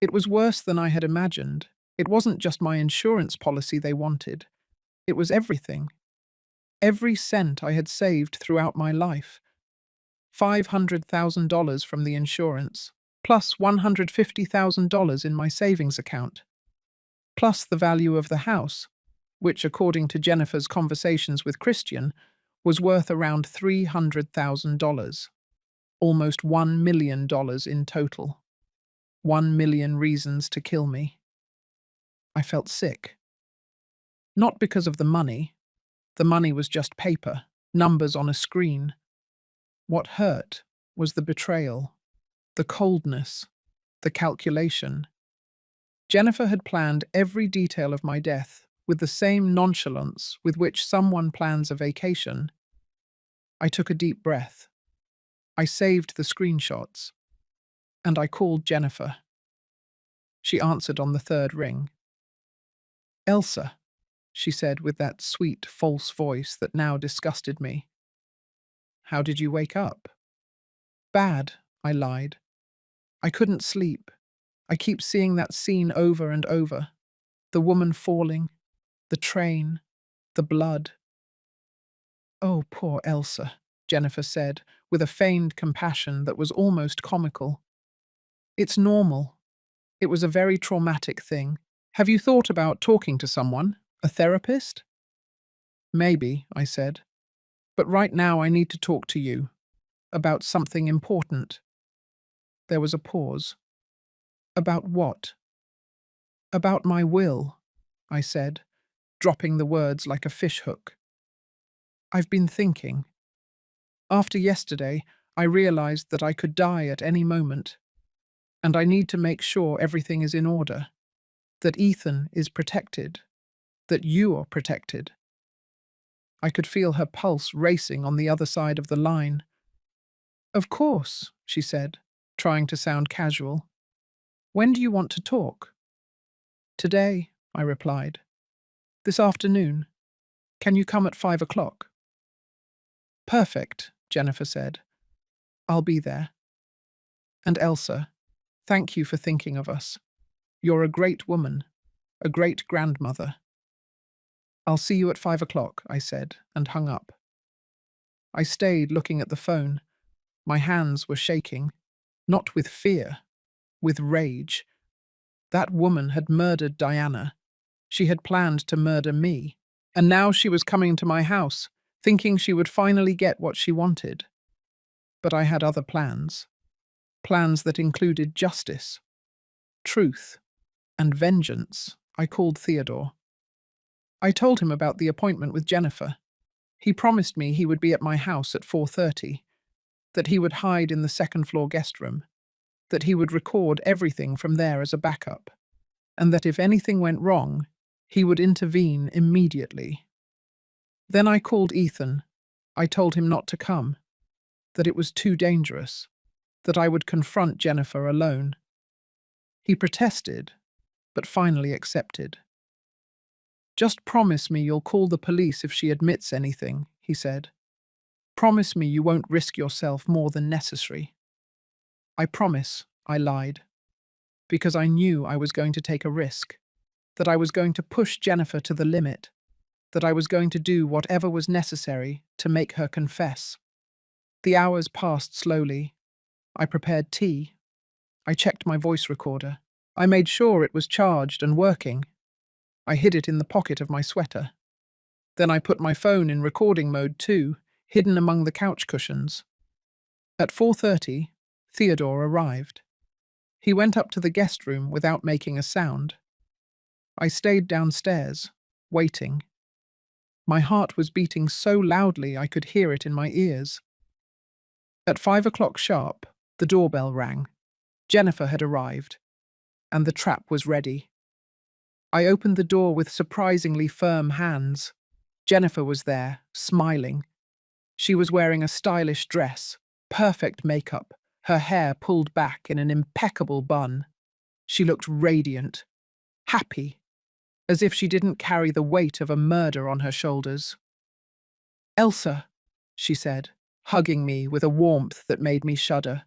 It was worse than I had imagined. It wasn't just my insurance policy they wanted. It was everything. Every cent I had saved throughout my life. $500,000 from the insurance, plus $150,000 in my savings account, plus the value of the house, which, according to Jennifer's conversations with Christian, was worth around $300,000, almost $1 million in total. 1 million reasons to kill me. I felt sick. Not because of the money was just paper, numbers on a screen. What hurt was the betrayal, the coldness, the calculation. Jennifer had planned every detail of my death with the same nonchalance with which someone plans a vacation. I took a deep breath. I saved the screenshots, and I called Jennifer. She answered on the third ring. "Elsa," she said with that sweet, false voice that now disgusted me. "How did you wake up?" "Bad," I lied. "I couldn't sleep. I keep seeing that scene over and over. The woman falling, the train, the blood." "Oh, poor Elsa," Jennifer said, with a feigned compassion that was almost comical. "It's normal. It was a very traumatic thing. Have you thought about talking to someone? A therapist?" "Maybe," I said. "But right now I need to talk to you. About something important." There was a pause. "About what?" "About my will," I said, dropping the words like a fishhook. "I've been thinking. After yesterday, I realized that I could die at any moment, and I need to make sure everything is in order, that Ethan is protected, that you are protected." I could feel her pulse racing on the other side of the line. "Of course," she said, trying to sound casual. "When do you want to talk?" "Today," I replied. "This afternoon. Can you come at 5 o'clock?" "Perfect," Jennifer said. "I'll be there. And Elsa, thank you for thinking of us. You're a great woman, a great grandmother." "I'll see you at 5 o'clock," I said, and hung up. I stayed looking at the phone. My hands were shaking, not with fear, with rage. That woman had murdered Diana. She had planned to murder me. And now she was coming to my house, thinking she would finally get what she wanted. But I had other plans. Plans that included justice, truth, and vengeance. I called Theodore. I told him about the appointment with Jennifer. He promised me he would be at my house at 4:30, that he would hide in the second-floor guest room, that he would record everything from there as a backup, and that if anything went wrong, he would intervene immediately. Then I called Ethan. I told him not to come, that it was too dangerous, that I would confront Jennifer alone. He protested, but finally accepted. "Just promise me you'll call the police if she admits anything," he said. "Promise me you won't risk yourself more than necessary." "I promise," I lied, because I knew I was going to take a risk, that I was going to push Jennifer to the limit, that I was going to do whatever was necessary to make her confess. The hours passed slowly. I prepared tea. I checked my voice recorder. I made sure it was charged and working. I hid it in the pocket of my sweater. Then I put my phone in recording mode too, hidden among the couch cushions. At 4:30, Theodore arrived. He went up to the guest room without making a sound. I stayed downstairs, waiting. My heart was beating so loudly I could hear it in my ears. At 5 o'clock sharp, the doorbell rang. Jennifer had arrived, and the trap was ready. I opened the door with surprisingly firm hands. Jennifer was there, smiling. She was wearing a stylish dress, perfect makeup, her hair pulled back in an impeccable bun. She looked radiant, happy, as if she didn't carry the weight of a murder on her shoulders. "Elsa," she said, hugging me with a warmth that made me shudder.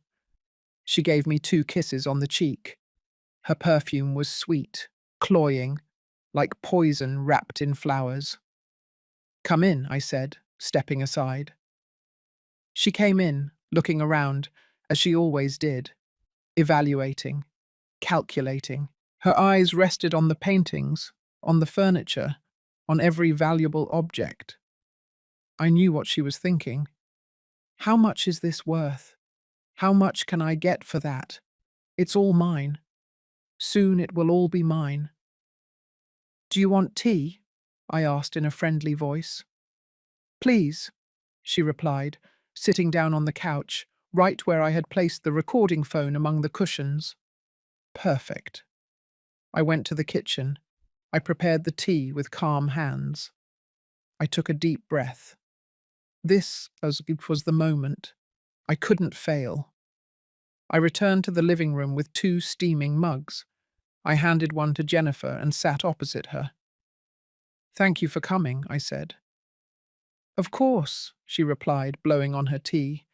She gave me 2 kisses on the cheek. Her perfume was sweet, cloying, like poison wrapped in flowers. "Come in," I said, stepping aside. She came in, looking around, as she always did. evaluating, calculating. Her eyes rested on the paintings, on the furniture, on every valuable object. I knew what she was thinking. How much is this worth? How much can I get for that? It's all mine. Soon it will all be mine. Do you want tea? I asked in a friendly voice. Please, she replied, sitting down on the couch, right where I had placed the recording phone among the cushions. Perfect. I went to the kitchen. I prepared the tea with calm hands. I took a deep breath. This, as it was the moment, I couldn't fail. I returned to the living room with 2 steaming mugs. I handed one to Jennifer and sat opposite her. Thank you for coming, I said. Of course, she replied, blowing on her tea.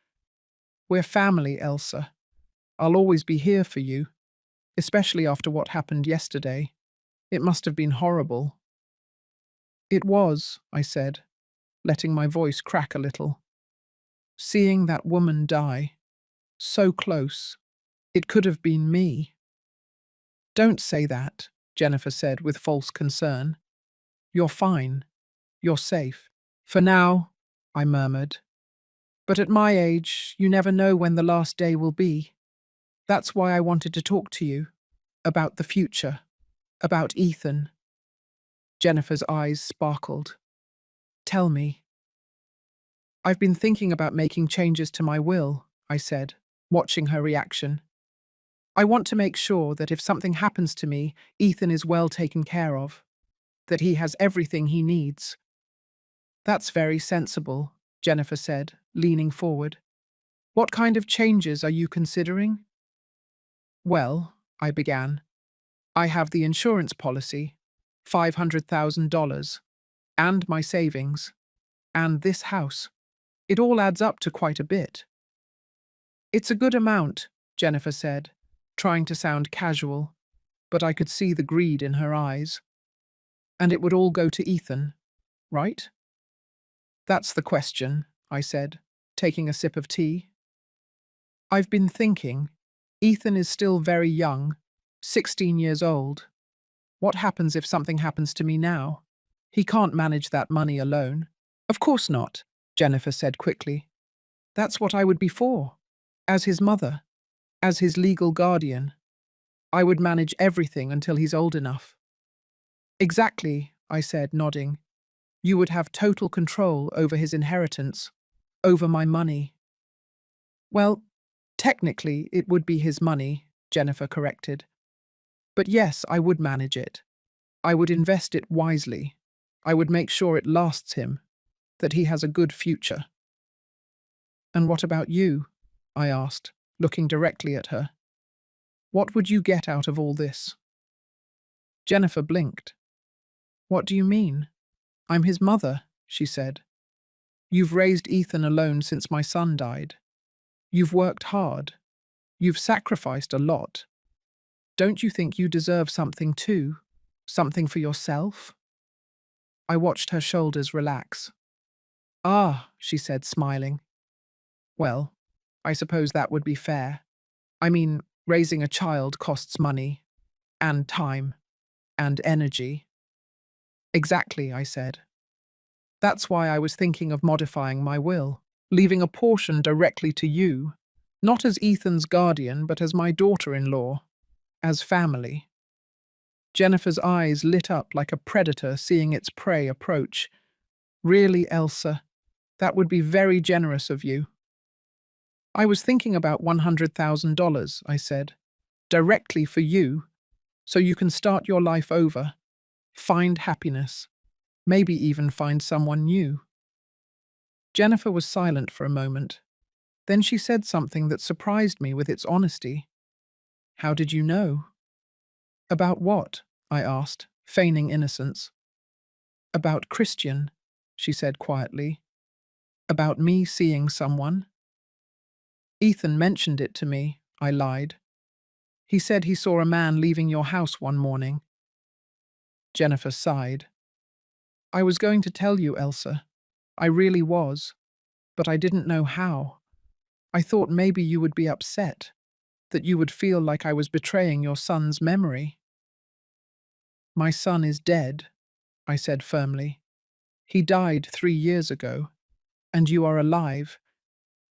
We're family, Elsa. I'll always be here for you, especially after what happened yesterday. It must have been horrible. It was, I said, letting my voice crack a little. Seeing that woman die, so close, it could have been me. Don't say that, Jennifer said with false concern. You're fine. You're safe. For now, I murmured. But at my age, you never know when the last day will be. That's why I wanted to talk to you. About the future. About Ethan. Jennifer's eyes sparkled. Tell me. I've been thinking about making changes to my will, I said, watching her reaction. I want to make sure that if something happens to me, Ethan is well taken care of. That he has everything he needs. That's very sensible, Jennifer said, leaning forward. What kind of changes are you considering? Well, I began. I have the insurance policy, $500,000, and my savings, and this house. It all adds up to quite a bit. It's a good amount, Jennifer said, trying to sound casual, but I could see the greed in her eyes. And it would all go to Ethan, right? That's the question, I said, taking a sip of tea. I've been thinking. Ethan is still very young, 16 years old. What happens if something happens to me now? He can't manage that money alone. Of course not, Jennifer said quickly. That's what I would be for. As his mother, as his legal guardian. I would manage everything until he's old enough. Exactly, I said, nodding. You would have total control over his inheritance, over my money. Well, technically it would be his money, Jennifer corrected. But yes, I would manage it. I would invest it wisely. I would make sure it lasts him, that he has a good future. And what about you? I asked, looking directly at her. What would you get out of all this? Jennifer blinked. What do you mean? I'm his mother, she said. You've raised Ethan alone since my son died. You've worked hard. You've sacrificed a lot. Don't you think you deserve something too? Something for yourself? I watched her shoulders relax. Ah, she said, smiling. Well, I suppose that would be fair. I mean, raising a child costs money, and time, and energy. Exactly, I said. That's why I was thinking of modifying my will, leaving a portion directly to you, not as Ethan's guardian, but as my daughter-in-law, as family. Jennifer's eyes lit up like a predator seeing its prey approach. Really, Elsa, that would be very generous of you. I was thinking about $100,000, I said, directly for you, so you can start your life over, find happiness, maybe even find someone new. Jennifer was silent for a moment. Then she said something that surprised me with its honesty. How did you know? About what? I asked, feigning innocence. About Christian, she said quietly. About me seeing someone? Ethan mentioned it to me, I lied. He said he saw a man leaving your house one morning. Jennifer sighed. I was going to tell you, Elsa. I really was. But I didn't know how. I thought maybe you would be upset. that you would feel like I was betraying your son's memory. My son is dead, I said firmly. He died 3 years ago, and you are alive.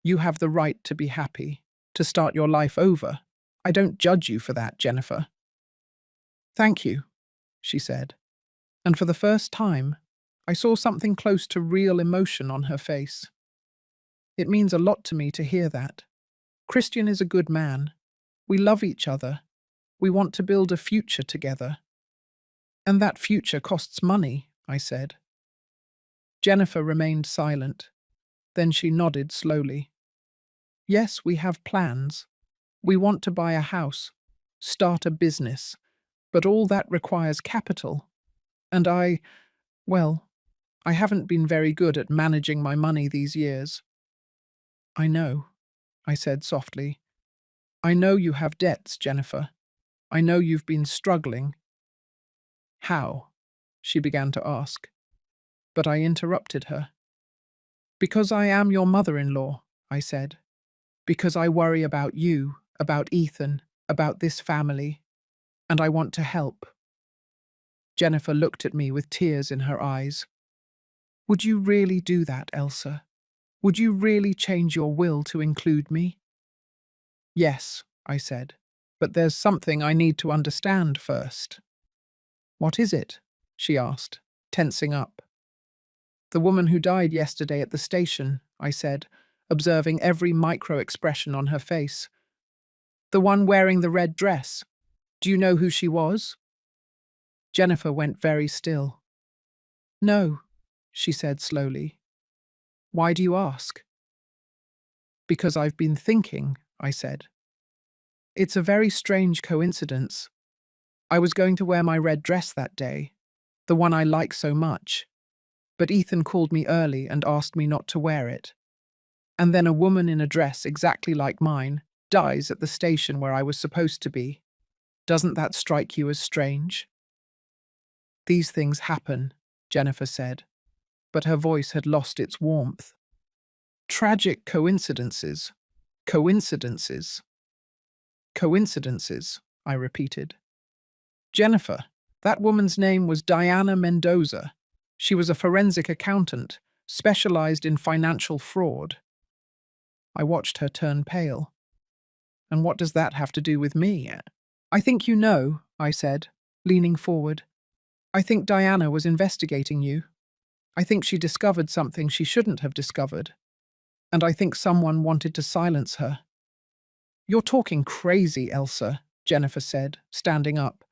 You have the right to be happy, to start your life over. I don't judge you for that, Jennifer. Thank you, she said, and for the first time, I saw something close to real emotion on her face. It means a lot to me to hear that. Christian is a good man. We love each other. We want to build a future together. And that future costs money, I said. Jennifer remained silent. Then she nodded slowly. Yes, we have plans. We want to buy a house, start a business, but all that requires capital. And well, I haven't been very good at managing my money these years. I know, I said softly. I know you have debts, Jennifer. I know you've been struggling. How? She began to ask. But I interrupted her. Because I am your mother-in-law, I said. Because I worry about you, about Ethan, about this family, and I want to help. Jennifer looked at me with tears in her eyes. Would you really do that, Elsa? Would you really change your will to include me? Yes, I said, but there's something I need to understand first. What is it? She asked, tensing up. The woman who died yesterday at the station, I said, observing every micro-expression on her face. The one wearing the red dress. Do you know who she was? Jennifer went very still. No, she said slowly. Why do you ask? Because I've been thinking, I said. It's a very strange coincidence. I was going to wear my red dress that day, the one I like so much, but Ethan called me early and asked me not to wear it. And then a woman in a dress exactly like mine dies at the station where I was supposed to be. Doesn't that strike you as strange? These things happen, Jennifer said, but her voice had lost its warmth. Tragic coincidences. Coincidences. Coincidences, I repeated. Jennifer, that woman's name was Diana Mendoza. She was a forensic accountant, specialized in financial fraud. I watched her turn pale. And what does that have to do with me? I think you know, I said, leaning forward. I think Diana was investigating you. I think she discovered something she shouldn't have discovered. And I think someone wanted to silence her. You're talking crazy, Elsa, Jennifer said, standing up.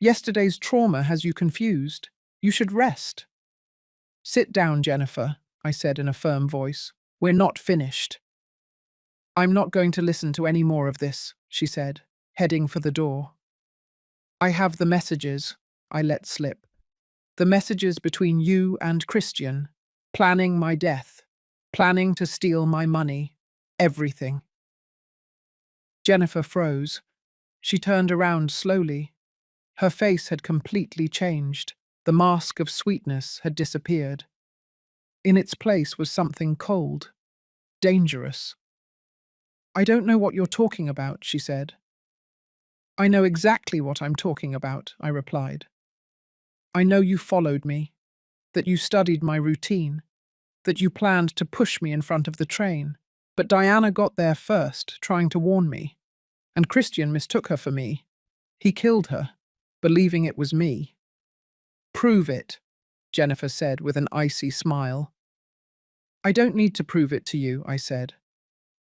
Yesterday's trauma has you confused. You should rest. Sit down, Jennifer, I said in a firm voice. We're not finished. I'm not going to listen to any more of this, she said, heading for the door. I have the messages, I let slip. The messages between you and Christian, planning my death, planning to steal my money, everything. Jennifer froze. She turned around slowly. Her face had completely changed. The mask of sweetness had disappeared. In its place was something cold, dangerous. I don't know what you're talking about, she said. I know exactly what I'm talking about, I replied. I know you followed me, that you studied my routine, that you planned to push me in front of the train. But Diana got there first, trying to warn me. And Christian mistook her for me. He killed her, believing it was me. Prove it, Jennifer said with an icy smile. I don't need to prove it to you, I said.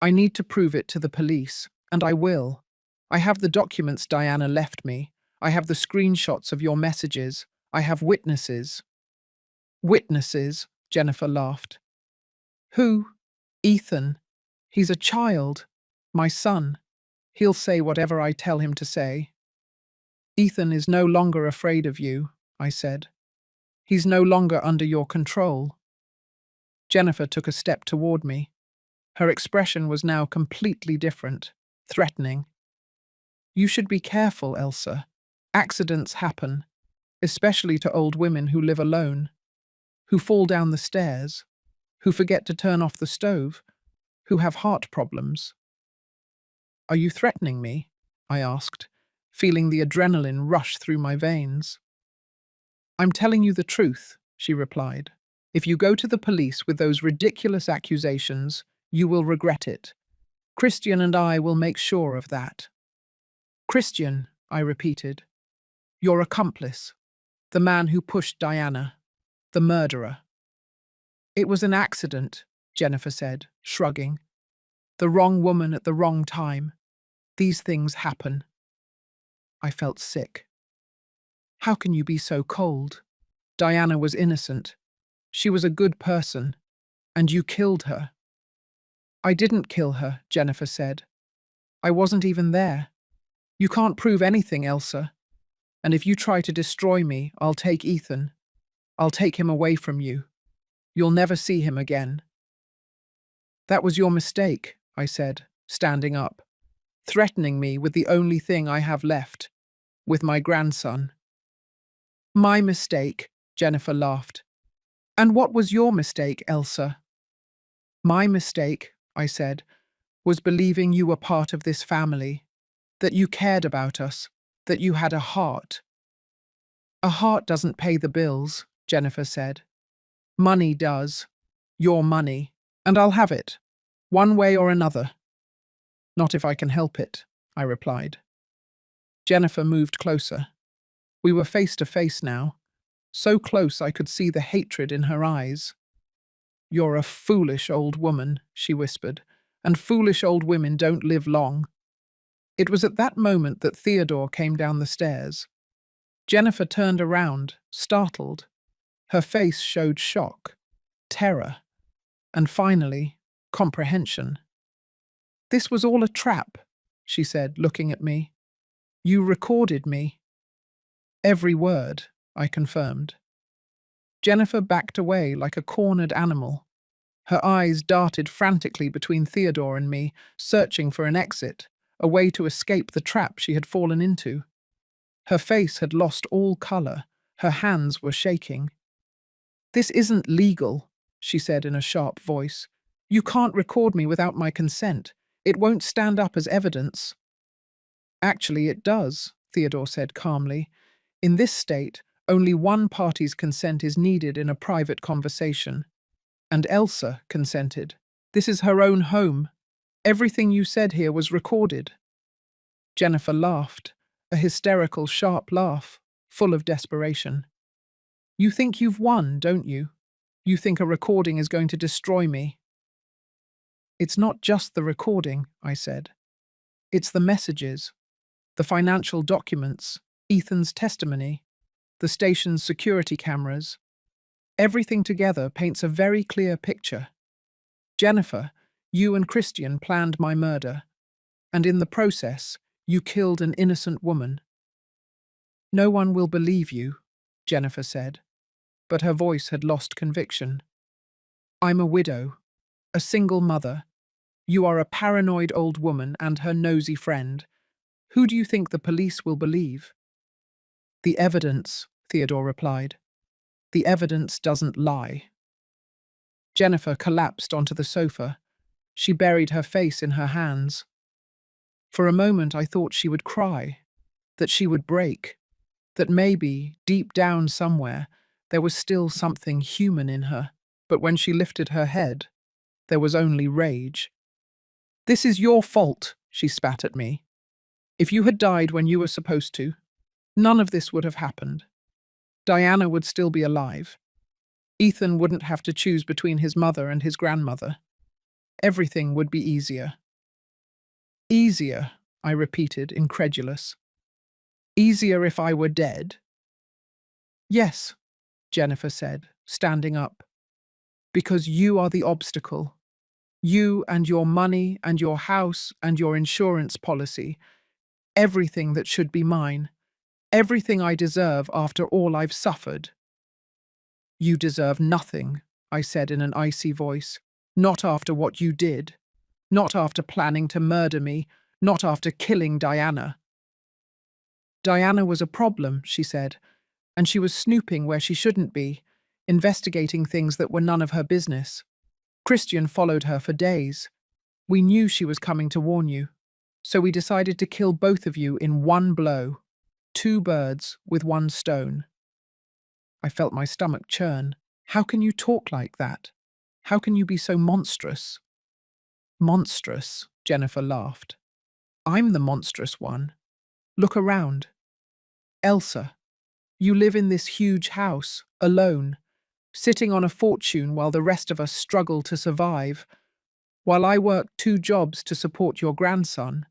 I need to prove it to the police, and I will. I have the documents Diana left me. I have the screenshots of your messages. I have witnesses. Witnesses, Jennifer laughed. Who? Ethan. He's a child. My son. He'll say whatever I tell him to say. Ethan is no longer afraid of you, I said. He's no longer under your control. Jennifer took a step toward me. Her expression was now completely different, threatening. You should be careful, Elsa. Accidents happen, especially to old women who live alone, who fall down the stairs, who forget to turn off the stove, who have heart problems. Are you threatening me? I asked, feeling the adrenaline rush through my veins. I'm telling you the truth, she replied. If you go to the police with those ridiculous accusations, you will regret it. Christian and I will make sure of that. Christian, I repeated. Your accomplice. The man who pushed Diana. The murderer. It was an accident, Jennifer said, shrugging. The wrong woman at the wrong time. These things happen. I felt sick. How can you be so cold? Diana was innocent. She was a good person. And you killed her. I didn't kill her, Jennifer said. I wasn't even there. You can't prove anything, Elsa. And if you try to destroy me, I'll take Ethan. I'll take him away from you. You'll never see him again. That was your mistake, I said, standing up, threatening me with the only thing I have left, with my grandson. My mistake, Jennifer laughed. And what was your mistake, Elsa? My mistake, I said, was believing you were part of this family, that you cared about us, that you had a heart. A heart doesn't pay the bills, Jennifer said. Money does. Your money. And I'll have it. One way or another. Not if I can help it, I replied. Jennifer moved closer. We were face to face now, so close I could see the hatred in her eyes. You're a foolish old woman, she whispered, and foolish old women don't live long. It was at that moment that Theodore came down the stairs. Jennifer turned around, startled. Her face showed shock, terror, and finally, comprehension. This was all a trap, she said, looking at me. You recorded me. Every word, I confirmed. Jennifer backed away like a cornered animal. Her eyes darted frantically between Theodore and me, searching for an exit, a way to escape the trap she had fallen into. Her face had lost all colour. Her hands were shaking. This isn't legal, she said in a sharp voice. You can't record me without my consent. It won't stand up as evidence. Actually, it does, Theodore said calmly. In this state, only one party's consent is needed in a private conversation. And Elsa consented. This is her own home. Everything you said here was recorded. Jennifer laughed, a hysterical, sharp laugh, full of desperation. You think you've won, don't you? You think a recording is going to destroy me. It's not just the recording, I said. It's the messages, the financial documents, Ethan's testimony, the station's security cameras. Everything together paints a very clear picture. Jennifer, you and Christian planned my murder, and in the process, you killed an innocent woman. No one will believe you, Jennifer said, but her voice had lost conviction. I'm a widow, a single mother. You are a paranoid old woman and her nosy friend. Who do you think the police will believe? The evidence, Theodore replied. The evidence doesn't lie. Jennifer collapsed onto the sofa. She buried her face in her hands. For a moment I thought she would cry, that she would break, that maybe, deep down somewhere, there was still something human in her. But when she lifted her head, there was only rage. This is your fault, she spat at me. If you had died when you were supposed to, none of this would have happened. Diana would still be alive. Ethan wouldn't have to choose between his mother and his grandmother. Everything would be easier. Easier, I repeated, incredulous. Easier if I were dead? Yes, Jennifer said, standing up. Because you are the obstacle. You and your money and your house and your insurance policy. Everything that should be mine. Everything I deserve after all I've suffered. You deserve nothing, I said in an icy voice. Not after what you did. Not after planning to murder me. Not after killing Diana. Diana was a problem, she said, and she was snooping where she shouldn't be, investigating things that were none of her business. Christian followed her for days. We knew she was coming to warn you. So we decided to kill both of you in one blow, two birds with one stone. I felt my stomach churn. How can you talk like that? How can you be so monstrous? Monstrous, Jennifer laughed. I'm the monstrous one. Look around. Elsa, you live in this huge house, alone, sitting on a fortune while the rest of us struggle to survive, while I work 2 jobs to support your grandson,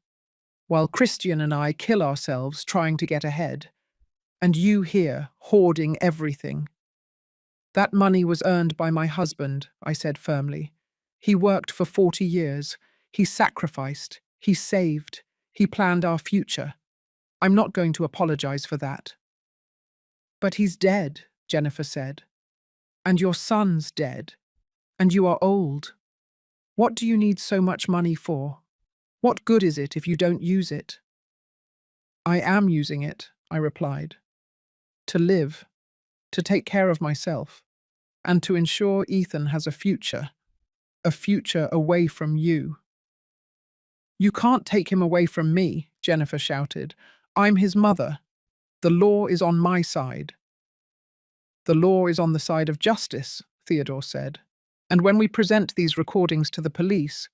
while Christian and I kill ourselves trying to get ahead, and you here, hoarding everything. That money was earned by my husband, I said firmly. He worked for 40 years. He sacrificed. He saved. He planned our future. I'm not going to apologize for that. But he's dead, Jennifer said. And your son's dead. And you are old. What do you need so much money for? What good is it if you don't use it? I am using it, I replied. To live, to take care of myself, and to ensure Ethan has a future away from you. You can't take him away from me, Jennifer shouted. I'm his mother. The law is on my side. The law is on the side of justice, Theodore said. And when we present these recordings to the police,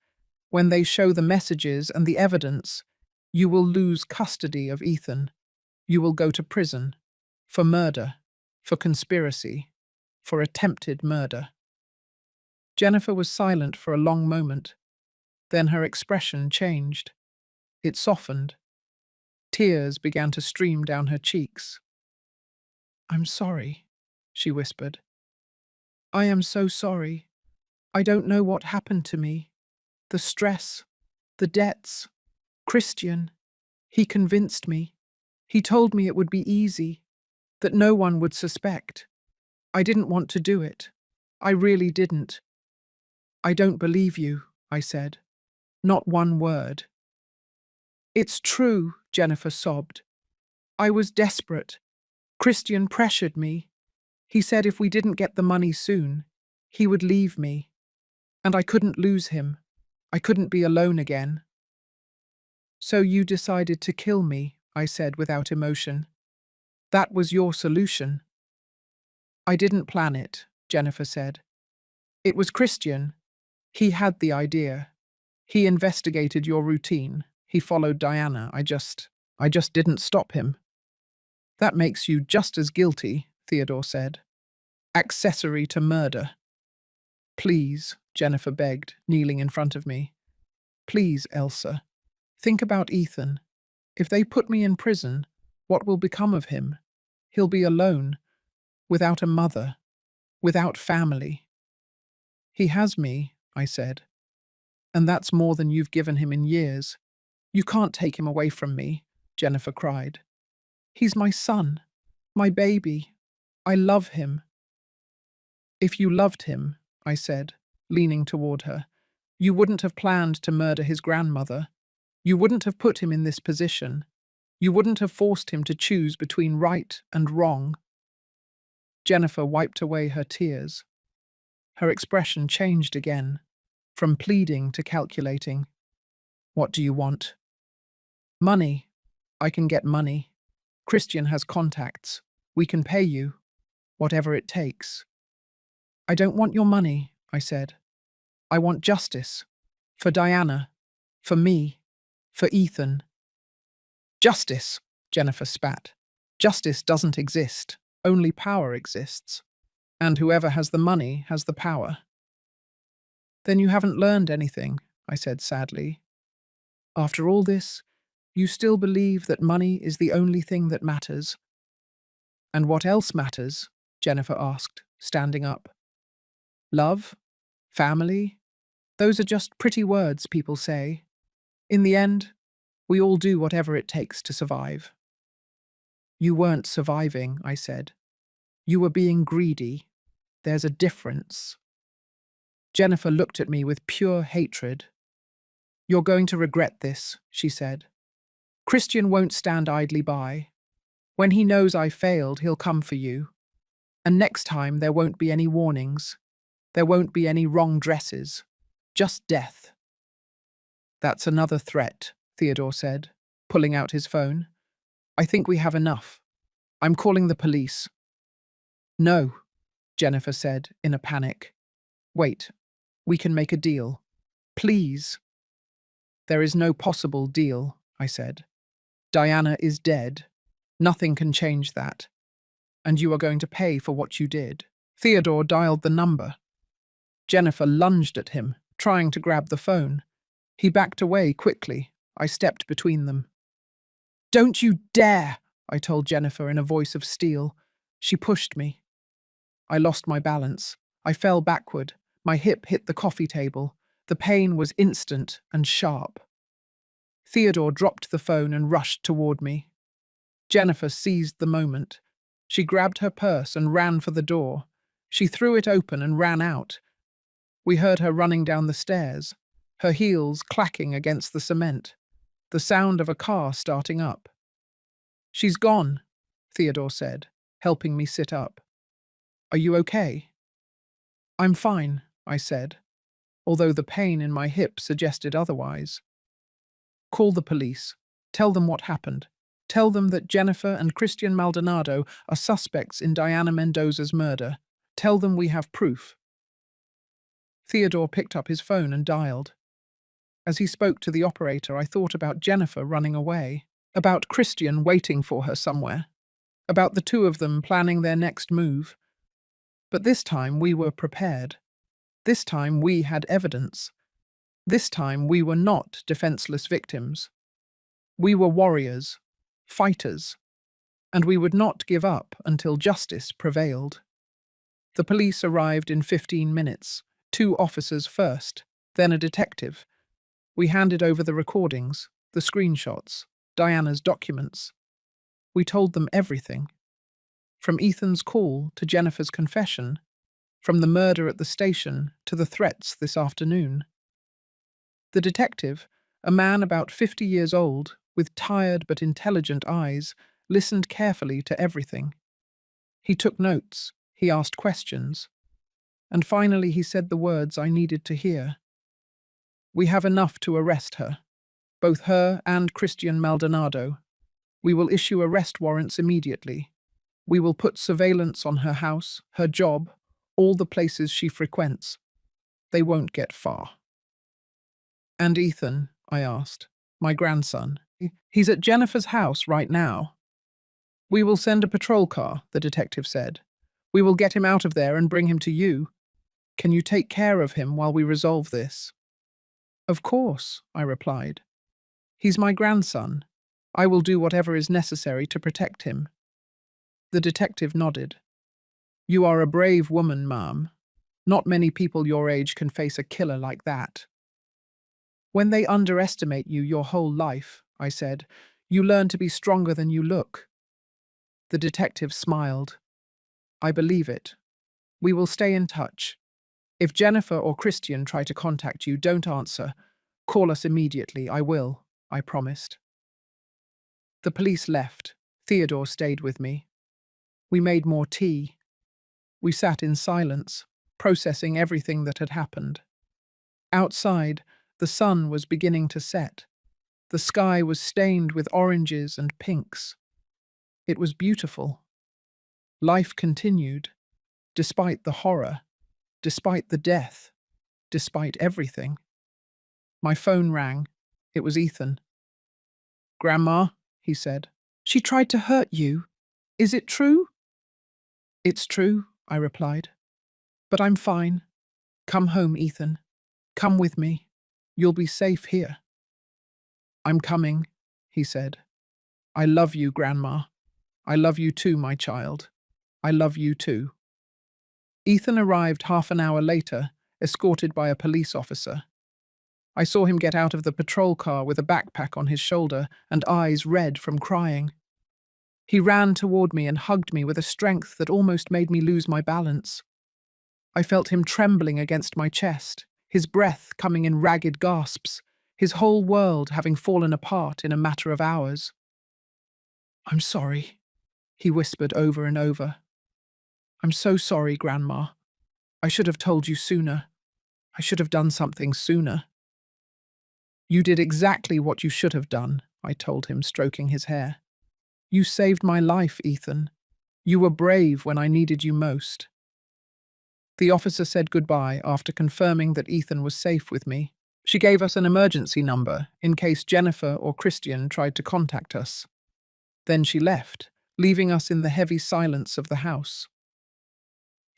when they show the messages and the evidence, you will lose custody of Ethan. You will go to prison for murder, for conspiracy, for attempted murder. Jennifer was silent for a long moment. Then her expression changed. It softened. Tears began to stream down her cheeks. I'm sorry, she whispered. I am so sorry. I don't know what happened to me. The stress, the debts. Christian, he convinced me. He told me it would be easy, that no one would suspect. I didn't want to do it. I really didn't. I don't believe you, I said. Not one word. It's true, Jennifer sobbed. I was desperate. Christian pressured me. He said if we didn't get the money soon, he would leave me. And I couldn't lose him. I couldn't be alone again. So you decided to kill me, I said without emotion. That was your solution. I didn't plan it, Jennifer said. It was Christian. He had the idea. He investigated your routine. He followed Diana. I just didn't stop him. That makes you just as guilty, Theodore said. Accessory to murder. Please, Jennifer begged, kneeling in front of me. Please, Elsa. Think about Ethan. If they put me in prison, what will become of him? He'll be alone, without a mother, without family. He has me, I said. And that's more than you've given him in years. You can't take him away from me, Jennifer cried. He's my son, my baby. I love him. If you loved him, I said, leaning toward her, you wouldn't have planned to murder his grandmother. You wouldn't have put him in this position. You wouldn't have forced him to choose between right and wrong. Jennifer wiped away her tears. Her expression changed again, from pleading to calculating. What do you want? Money. I can get money. Christian has contacts. We can pay you. Whatever it takes. I don't want your money, I said. I want justice. For Diana. For me. For Ethan. Justice, Jennifer spat. Justice doesn't exist. Only power exists. And whoever has the money has the power. Then you haven't learned anything, I said sadly. After all this, you still believe that money is the only thing that matters. And what else matters? Jennifer asked, standing up. Love? Family? Those are just pretty words people say. In the end, we all do whatever it takes to survive. You weren't surviving, I said. You were being greedy. There's a difference. Jennifer looked at me with pure hatred. You're going to regret this, she said. Christian won't stand idly by. When he knows I failed, he'll come for you. And next time there won't be any warnings. There won't be any wrong dresses. Just death. That's another threat, Theodore said, pulling out his phone. I think we have enough. I'm calling the police. No, Jennifer said in a panic. Wait, we can make a deal. Please. There is no possible deal, I said. Diana is dead. Nothing can change that. And you are going to pay for what you did. Theodore dialed the number. Jennifer lunged at him, trying to grab the phone. He backed away quickly. I stepped between them. Don't you dare, I told Jennifer in a voice of steel. She pushed me. I lost my balance. I fell backward. My hip hit the coffee table. The pain was instant and sharp. Theodore dropped the phone and rushed toward me. Jennifer seized the moment. She grabbed her purse and ran for the door. She threw it open and ran out. We heard her running down the stairs, her heels clacking against the cement, the sound of a car starting up. She's gone, Theodore said, helping me sit up. Are you okay? I'm fine, I said, although the pain in my hip suggested otherwise. Call the police. Tell them what happened. Tell them that Jennifer and Christian Maldonado are suspects in Diana Mendoza's murder. Tell them we have proof. Theodore picked up his phone and dialed. As he spoke to the operator, I thought about Jennifer running away, about Christian waiting for her somewhere, about the two of them planning their next move. But this time we were prepared. This time we had evidence. This time we were not defenseless victims. We were warriors, fighters, and we would not give up until justice prevailed. The police arrived in 15 minutes, 2 officers first, then a detective. We handed over the recordings, the screenshots, Diana's documents. We told them everything. From Ethan's call to Jennifer's confession, from the murder at the station to the threats this afternoon. The detective, a man about 50 years old, with tired but intelligent eyes, listened carefully to everything. He took notes, he asked questions, and finally he said the words I needed to hear. We have enough to arrest her, both her and Christian Maldonado. We will issue arrest warrants immediately. We will put surveillance on her house, her job, all the places she frequents. They won't get far. And Ethan, I asked, my grandson. He's at Jennifer's house right now. We will send a patrol car, the detective said. We will get him out of there and bring him to you. Can you take care of him while we resolve this? Of course, I replied. He's my grandson. I will do whatever is necessary to protect him. The detective nodded. You are a brave woman, ma'am. Not many people your age can face a killer like that. When they underestimate you your whole life, I said, you learn to be stronger than you look. The detective smiled. I believe it. We will stay in touch. If Jennifer or Christian try to contact you, don't answer. Call us immediately. I will, I promised. The police left. Theodore stayed with me. We made more tea. We sat in silence, processing everything that had happened. Outside, the sun was beginning to set. The sky was stained with oranges and pinks. It was beautiful. Life continued, despite the horror, despite the death, despite everything. My phone rang. It was Ethan. Grandma, he said, she tried to hurt you. Is it true? It's true, I replied. But I'm fine. Come home, Ethan. Come with me. You'll be safe here. I'm coming, he said. I love you, Grandma. I love you too, my child. I love you too. Ethan arrived half an hour later, escorted by a police officer. I saw him get out of the patrol car with a backpack on his shoulder and eyes red from crying. He ran toward me and hugged me with a strength that almost made me lose my balance. I felt him trembling against my chest, his breath coming in ragged gasps, his whole world having fallen apart in a matter of hours. I'm sorry, he whispered over and over. I'm so sorry, Grandma. I should have told you sooner. I should have done something sooner. You did exactly what you should have done, I told him, stroking his hair. You saved my life, Ethan. You were brave when I needed you most. The officer said goodbye after confirming that Ethan was safe with me. She gave us an emergency number in case Jennifer or Christian tried to contact us. Then she left, leaving us in the heavy silence of the house.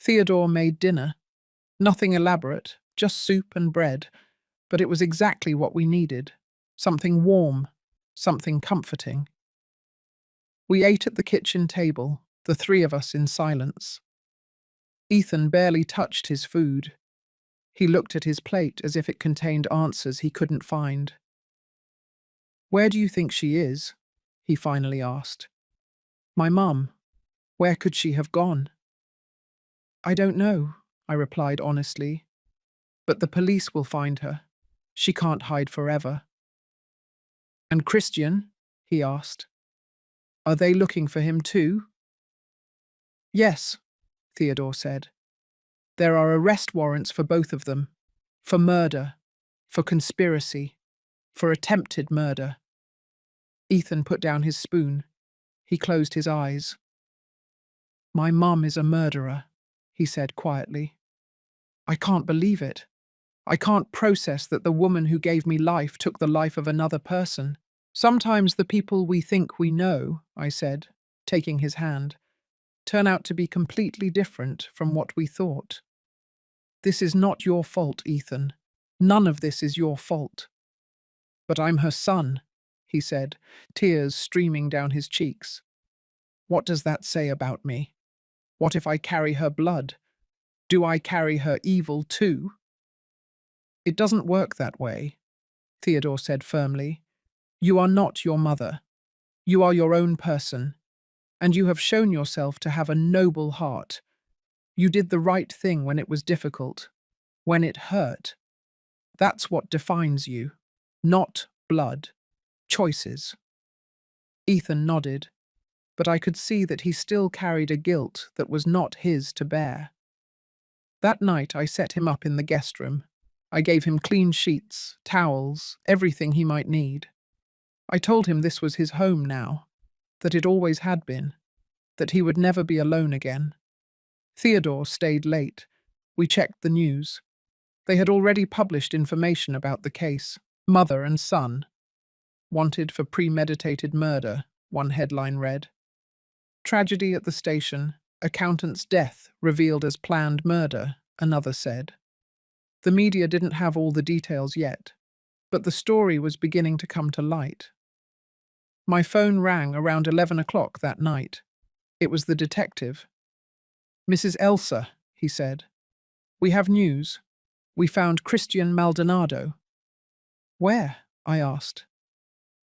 Theodore made dinner. Nothing elaborate, just soup and bread, but it was exactly what we needed. Something warm, something comforting. We ate at the kitchen table, the three of us in silence. Ethan barely touched his food. He looked at his plate as if it contained answers he couldn't find. "Where do you think she is?" he finally asked. "My mum. Where could she have gone?" "I don't know," I replied honestly. "But the police will find her. She can't hide forever." "And Christian?" he asked. "Are they looking for him too?" "Yes," Theodore said. "There are arrest warrants for both of them. For murder, for conspiracy, for attempted murder." Ethan put down his spoon. He closed his eyes. "My mum is a murderer," he said quietly. "I can't believe it. I can't process that the woman who gave me life took the life of another person." "Sometimes the people we think we know," I said, taking his hand, "turn out to be completely different from what we thought. This is not your fault, Ethan. None of this is your fault." "But I'm her son," he said, tears streaming down his cheeks. "What does that say about me? What if I carry her blood? Do I carry her evil too?" "It doesn't work that way," Theodore said firmly. "You are not your mother. You are your own person, and you have shown yourself to have a noble heart. You did the right thing when it was difficult, when it hurt. That's what defines you. Not blood. Choices." Ethan nodded, but I could see that he still carried a guilt that was not his to bear. That night I set him up in the guest room. I gave him clean sheets, towels, everything he might need. I told him this was his home now, that it always had been, that he would never be alone again. Theodore stayed late. We checked the news. They had already published information about the case. "Mother and son. Wanted for premeditated murder," one headline read. "Tragedy at the station. Accountant's death revealed as planned murder," another said. The media didn't have all the details yet, but the story was beginning to come to light. My phone rang around 11 o'clock that night. It was the detective. "Mrs. Elsa," he said. "We have news. We found Christian Maldonado." "Where?" I asked.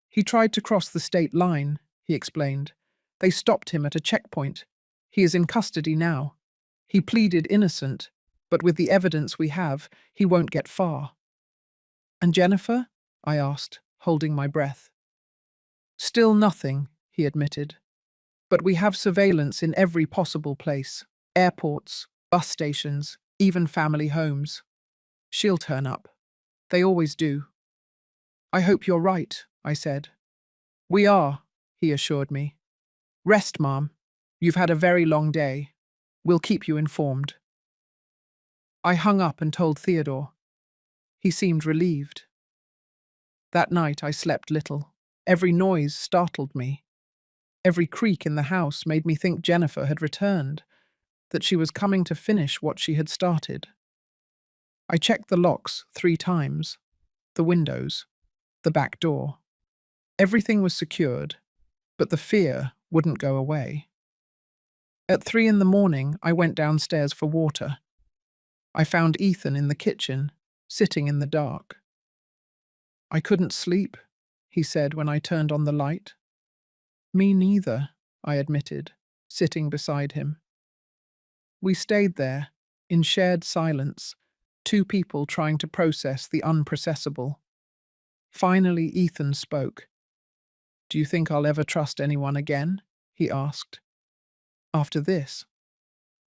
"He tried to cross the state line," he explained. "They stopped him at a checkpoint. He is in custody now. He pleaded innocent, but with the evidence we have, he won't get far." "And Jennifer?" I asked, holding my breath. "Still nothing," he admitted. "But we have surveillance in every possible place. Airports, bus stations, even family homes. She'll turn up. They always do." "I hope you're right," I said. "We are," he assured me. "Rest, Mom. You've had a very long day. We'll keep you informed." I hung up and told Theodore. He seemed relieved. That night I slept little. Every noise startled me. Every creak in the house made me think Jennifer had returned, that she was coming to finish what she had started. I checked the locks 3 times, the windows, the back door. Everything was secured, but the fear wouldn't go away. At 3 in the morning, I went downstairs for water. I found Ethan in the kitchen, sitting in the dark. "I couldn't sleep," he said when I turned on the light. "Me neither," I admitted, sitting beside him. We stayed there, in shared silence, 2 people trying to process the unprocessable. Finally, Ethan spoke. "Do you think I'll ever trust anyone again?" he asked. "After this?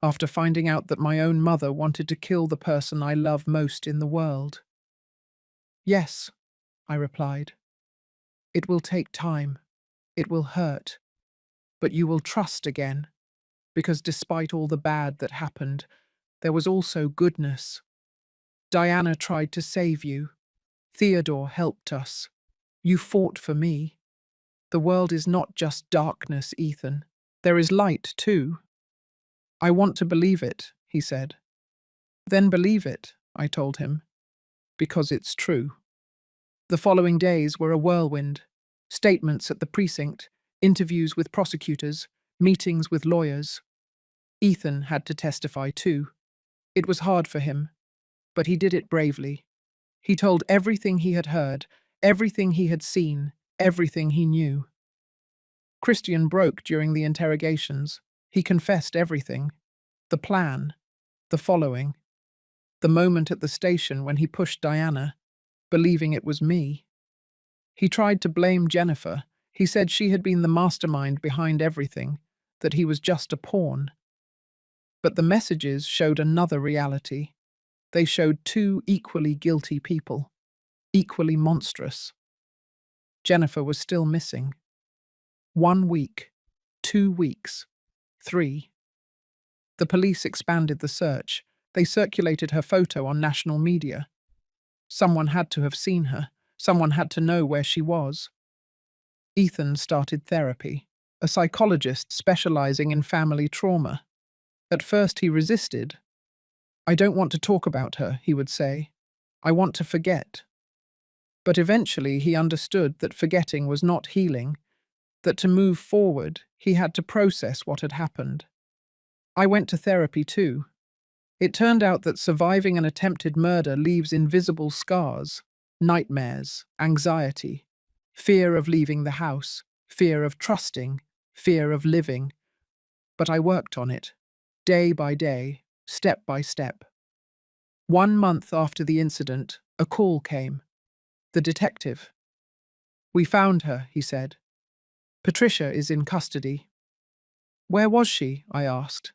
After finding out that my own mother wanted to kill the person I love most in the world?" "Yes," I replied. It will take time. It will hurt. But you will trust again, because despite all the bad that happened, there was also goodness. Diana tried to save you. Theodore helped us. You fought for me. The world is not just darkness, Ethan. There is light, too. I want to believe it, he said. Then believe it, I told him, because it's true. The following days were a whirlwind. Statements at the precinct, interviews with prosecutors, meetings with lawyers. Ethan had to testify too. It was hard for him, but he did it bravely. He told everything he had heard, everything he had seen, everything he knew. Christian broke during the interrogations. He confessed everything. The plan, the following, the moment at the station when he pushed Diana, believing it was me. He tried to blame Jennifer. He said she had been the mastermind behind everything, that he was just a pawn. But the messages showed another reality. They showed two equally guilty people, equally monstrous. Jennifer was still missing. 1 week, 2 weeks, 3. The police expanded the search. They circulated her photo on national media. Someone had to have seen her. Someone had to know where she was. Ethan started therapy, a psychologist specializing in family trauma. At first he resisted. I don't want to talk about her, he would say. I want to forget. But eventually he understood that forgetting was not healing, that to move forward he had to process what had happened. I went to therapy too. It turned out that surviving an attempted murder leaves invisible scars, nightmares, anxiety, fear of leaving the house, fear of trusting, fear of living. But I worked on it, day by day, step by step. 1 month after the incident, a call came. The detective. We found her, he said. Patricia is in custody. Where was she? I asked.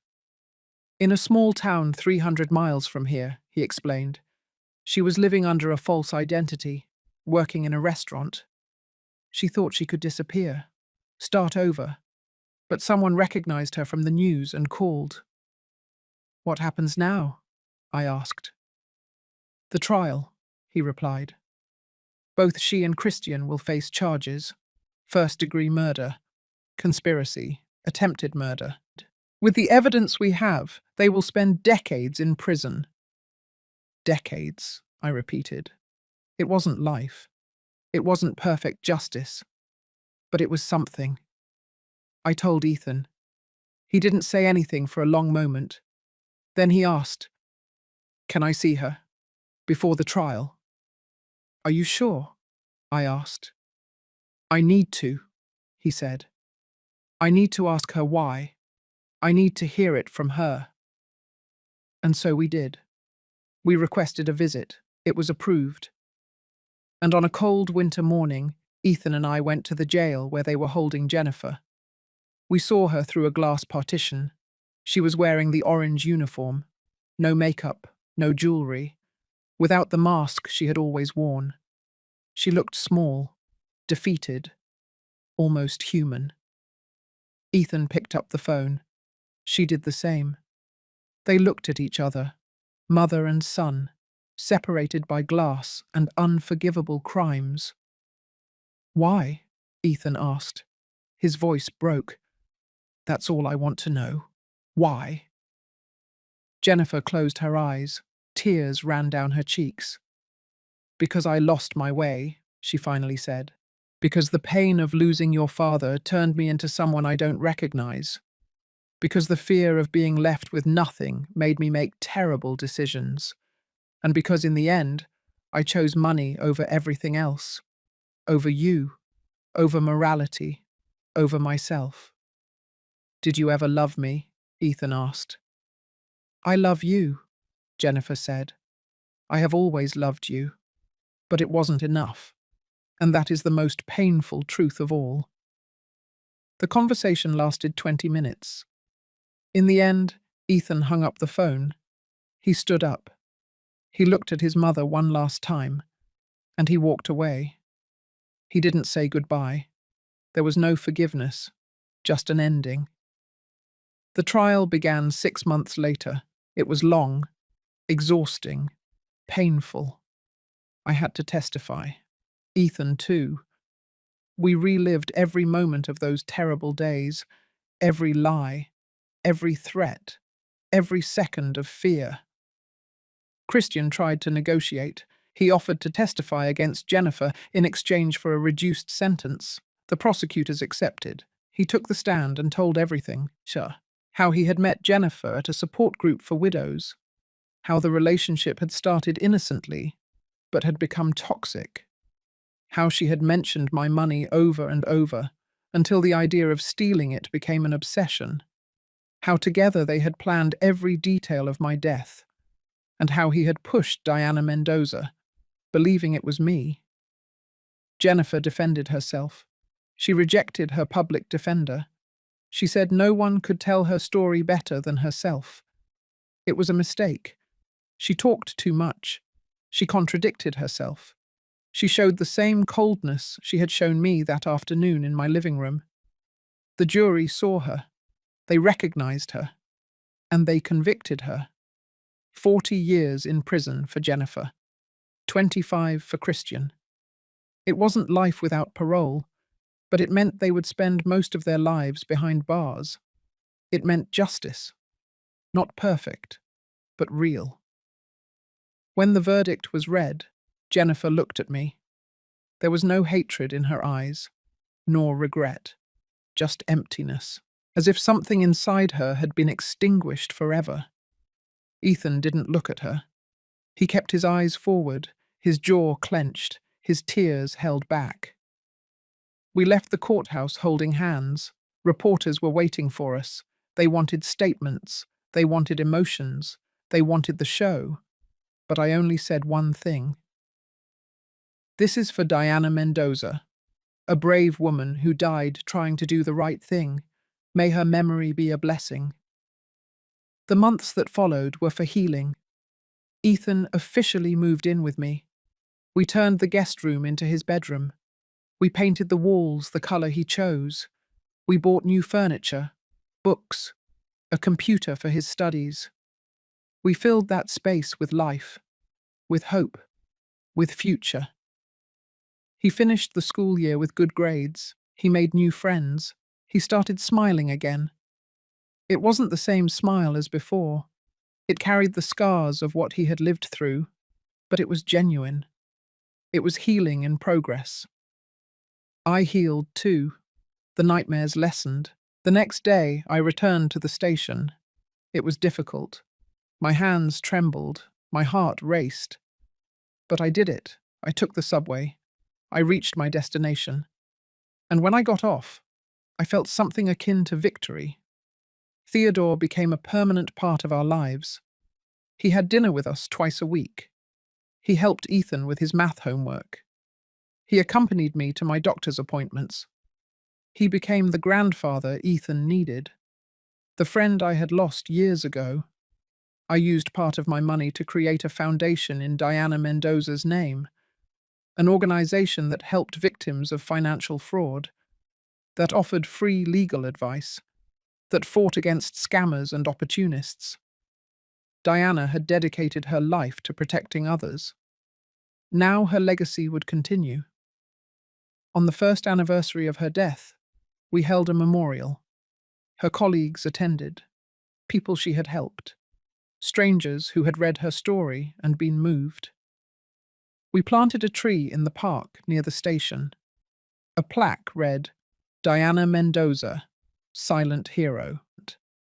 In a small town 300 miles from here, he explained. She was living under a false identity, working in a restaurant. She thought she could disappear, start over, but someone recognized her from the news and called. What happens now? I asked. The trial, he replied. Both she and Christian will face charges: first-degree murder, conspiracy, attempted murder. With the evidence we have, they will spend decades in prison. Decades, I repeated. It wasn't life. It wasn't perfect justice. But it was something. I told Ethan. He didn't say anything for a long moment. Then he asked, Can I see her? Before the trial? Are you sure? I asked. I need to, he said. I need to ask her why. I need to hear it from her. And so we did. We requested a visit. It was approved. And on a cold winter morning, Ethan and I went to the jail where they were holding Jennifer. We saw her through a glass partition. She was wearing the orange uniform. No makeup, no jewelry. Without the mask she had always worn. She looked small, defeated, almost human. Ethan picked up the phone. She did the same. They looked at each other, mother and son, separated by glass and unforgivable crimes. Why? Ethan asked. His voice broke. That's all I want to know. Why? Jennifer closed her eyes. Tears ran down her cheeks. Because I lost my way, she finally said. Because the pain of losing your father turned me into someone I don't recognize. Because the fear of being left with nothing made me make terrible decisions. And because in the end, I chose money over everything else. Over you. Over morality. Over myself. Did you ever love me? Ethan asked. I love you, Jennifer said. I have always loved you. But it wasn't enough. And that is the most painful truth of all. The conversation lasted 20 minutes. In the end, Ethan hung up the phone. He stood up. He looked at his mother one last time, and he walked away. He didn't say goodbye. There was no forgiveness, just an ending. The trial began 6 months later. It was long, exhausting, painful. I had to testify. Ethan, too. We relived every moment of those terrible days, every lie, every threat, every second of fear. Christian tried to negotiate. He offered to testify against Jennifer in exchange for a reduced sentence. The prosecutors accepted. He took the stand and told everything, sure. How he had met Jennifer at a support group for widows. How the relationship had started innocently, but had become toxic. How she had mentioned my money over and over, until the idea of stealing it became an obsession. How together they had planned every detail of my death, and how he had pushed Diana Mendoza, believing it was me. Jennifer defended herself. She rejected her public defender. She said no one could tell her story better than herself. It was a mistake. She talked too much. She contradicted herself. She showed the same coldness she had shown me that afternoon in my living room. The jury saw her. They recognized her. And they convicted her. 40 years in prison for Jennifer. 25 for Christian. It wasn't life without parole, but it meant they would spend most of their lives behind bars. It meant justice. Not perfect, but real. When the verdict was read, Jennifer looked at me. There was no hatred in her eyes, nor regret, just emptiness, as if something inside her had been extinguished forever. Ethan didn't look at her. He kept his eyes forward, his jaw clenched, his tears held back. We left the courthouse holding hands. Reporters were waiting for us. They wanted statements. They wanted emotions. They wanted the show. But I only said one thing. This is for Diana Mendoza, a brave woman who died trying to do the right thing. May her memory be a blessing. The months that followed were for healing. Ethan officially moved in with me. We turned the guest room into his bedroom. We painted the walls the color he chose. We bought new furniture, books, a computer for his studies. We filled that space with life, with hope, with future. He finished the school year with good grades. He made new friends. He started smiling again. It wasn't the same smile as before. It carried the scars of what he had lived through, but it was genuine. It was healing in progress. I healed too. The nightmares lessened. The next day, I returned to the station. It was difficult. My hands trembled. My heart raced. But I did it. I took the subway. I reached my destination. And when I got off, I felt something akin to victory. Theodore became a permanent part of our lives. He had dinner with us twice a week. He helped Ethan with his math homework. He accompanied me to my doctor's appointments. He became the grandfather Ethan needed. The friend I had lost years ago. I used part of my money to create a foundation in Diana Mendoza's name, an organization that helped victims of financial fraud, that offered free legal advice, that fought against scammers and opportunists. Diana had dedicated her life to protecting others. Now her legacy would continue. On the first anniversary of her death, we held a memorial. Her colleagues attended, people she had helped, strangers who had read her story and been moved. We planted a tree in the park near the station. A plaque read, Diana Mendoza, Silent Hero.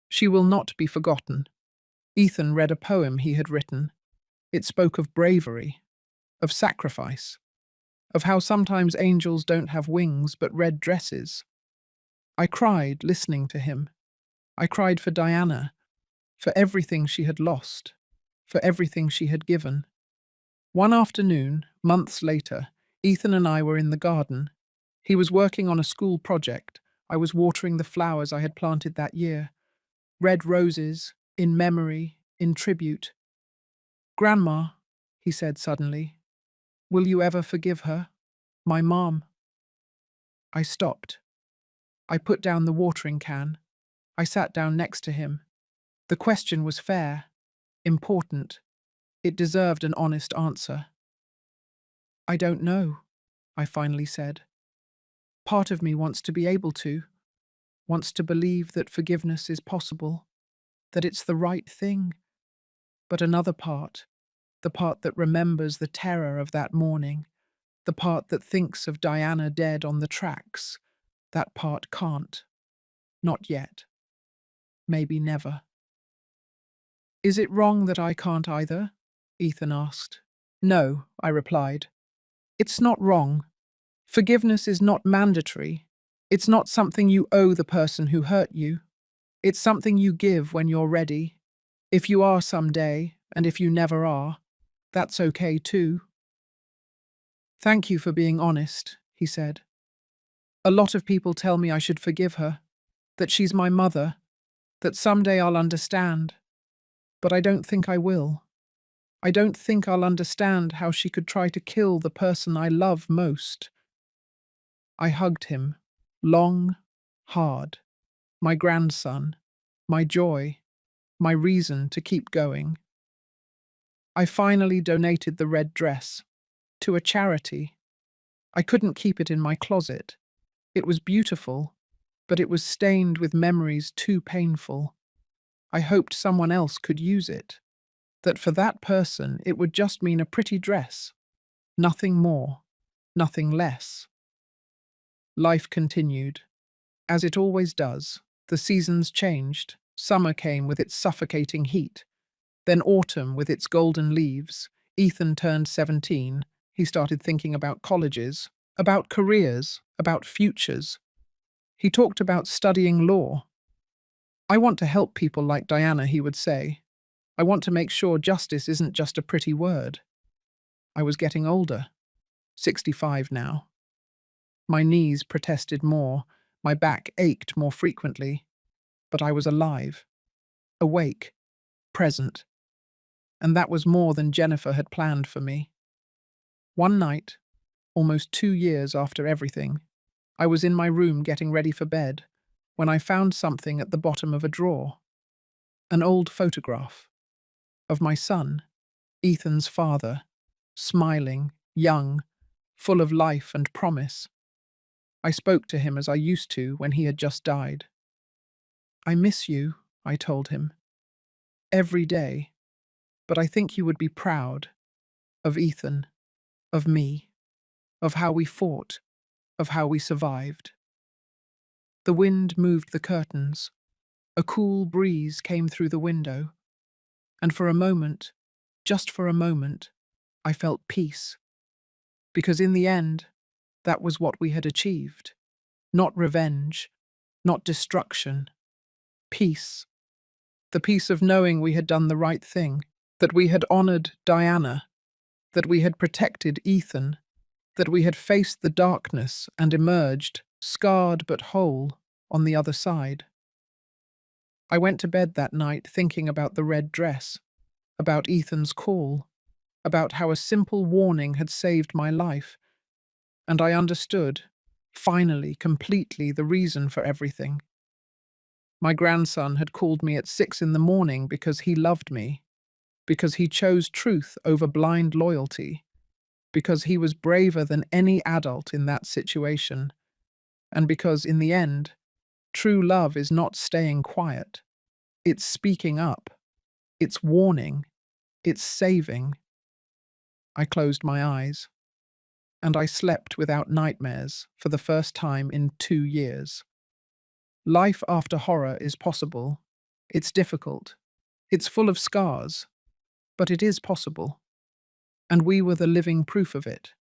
She will not be forgotten. Ethan read a poem he had written. It spoke of bravery, of sacrifice, of how sometimes angels don't have wings but red dresses. I cried listening to him. I cried for Diana, for everything she had lost, for everything she had given. One afternoon, months later, Ethan and I were in the garden. He was working on a school project. I was watering the flowers I had planted that year. Red roses, in memory, in tribute. Grandma, he said suddenly, will you ever forgive her? My mom. I stopped. I put down the watering can. I sat down next to him. The question was fair, important. It deserved an honest answer. I don't know, I finally said. Part of me wants to be able to, wants to believe that forgiveness is possible, that it's the right thing. But another part, the part that remembers the terror of that morning, the part that thinks of Diana dead on the tracks, that part can't. Not yet. Maybe never. Is it wrong that I can't either? Ethan asked. No, I replied. It's not wrong. Forgiveness is not mandatory. It's not something you owe the person who hurt you. It's something you give when you're ready. If you are someday, and if you never are, that's okay too. Thank you for being honest, he said. A lot of people tell me I should forgive her, that she's my mother, that someday I'll understand. But I don't think I will. I don't think I'll understand how she could try to kill the person I love most. I hugged him, long, hard. My grandson, my joy, my reason to keep going. I finally donated the red dress to a charity. I couldn't keep it in my closet. It was beautiful, but it was stained with memories too painful. I hoped someone else could use it, that for that person it would just mean a pretty dress, nothing more, nothing less. Life continued, as it always does. The seasons changed. Summer came with its suffocating heat, then autumn with its golden leaves. Ethan turned 17. He started thinking about colleges, about careers, about futures. He talked about studying law. I want to help people like Diana, he would say. I want to make sure justice isn't just a pretty word. I was getting older, 65 now. My knees protested more, my back ached more frequently, but I was alive, awake, present, and that was more than Jennifer had planned for me. One night, almost 2 years after everything, I was in my room getting ready for bed when I found something at the bottom of a drawer. An old photograph of my son, Ethan's father, smiling, young, full of life and promise. I spoke to him as I used to when he had just died. I miss you, I told him, every day, but I think you would be proud of Ethan, of me, of how we fought, of how we survived. The wind moved the curtains. A cool breeze came through the window, and for a moment, just for a moment, I felt peace. Because in the end, that was what we had achieved. Not revenge, not destruction. Peace. The peace of knowing we had done the right thing, that we had honored Diana, that we had protected Ethan, that we had faced the darkness and emerged, scarred but whole, on the other side. I went to bed that night thinking about the red dress, about Ethan's call, about how a simple warning had saved my life, and I understood, finally, completely, the reason for everything. My grandson had called me at 6 in the morning because he loved me, because he chose truth over blind loyalty, because he was braver than any adult in that situation, and because, in the end, true love is not staying quiet. It's speaking up. It's warning. It's saving. I closed my eyes, and I slept without nightmares for the first time in 2 years. Life after horror is possible. It's difficult. It's full of scars. But it is possible. And we were the living proof of it.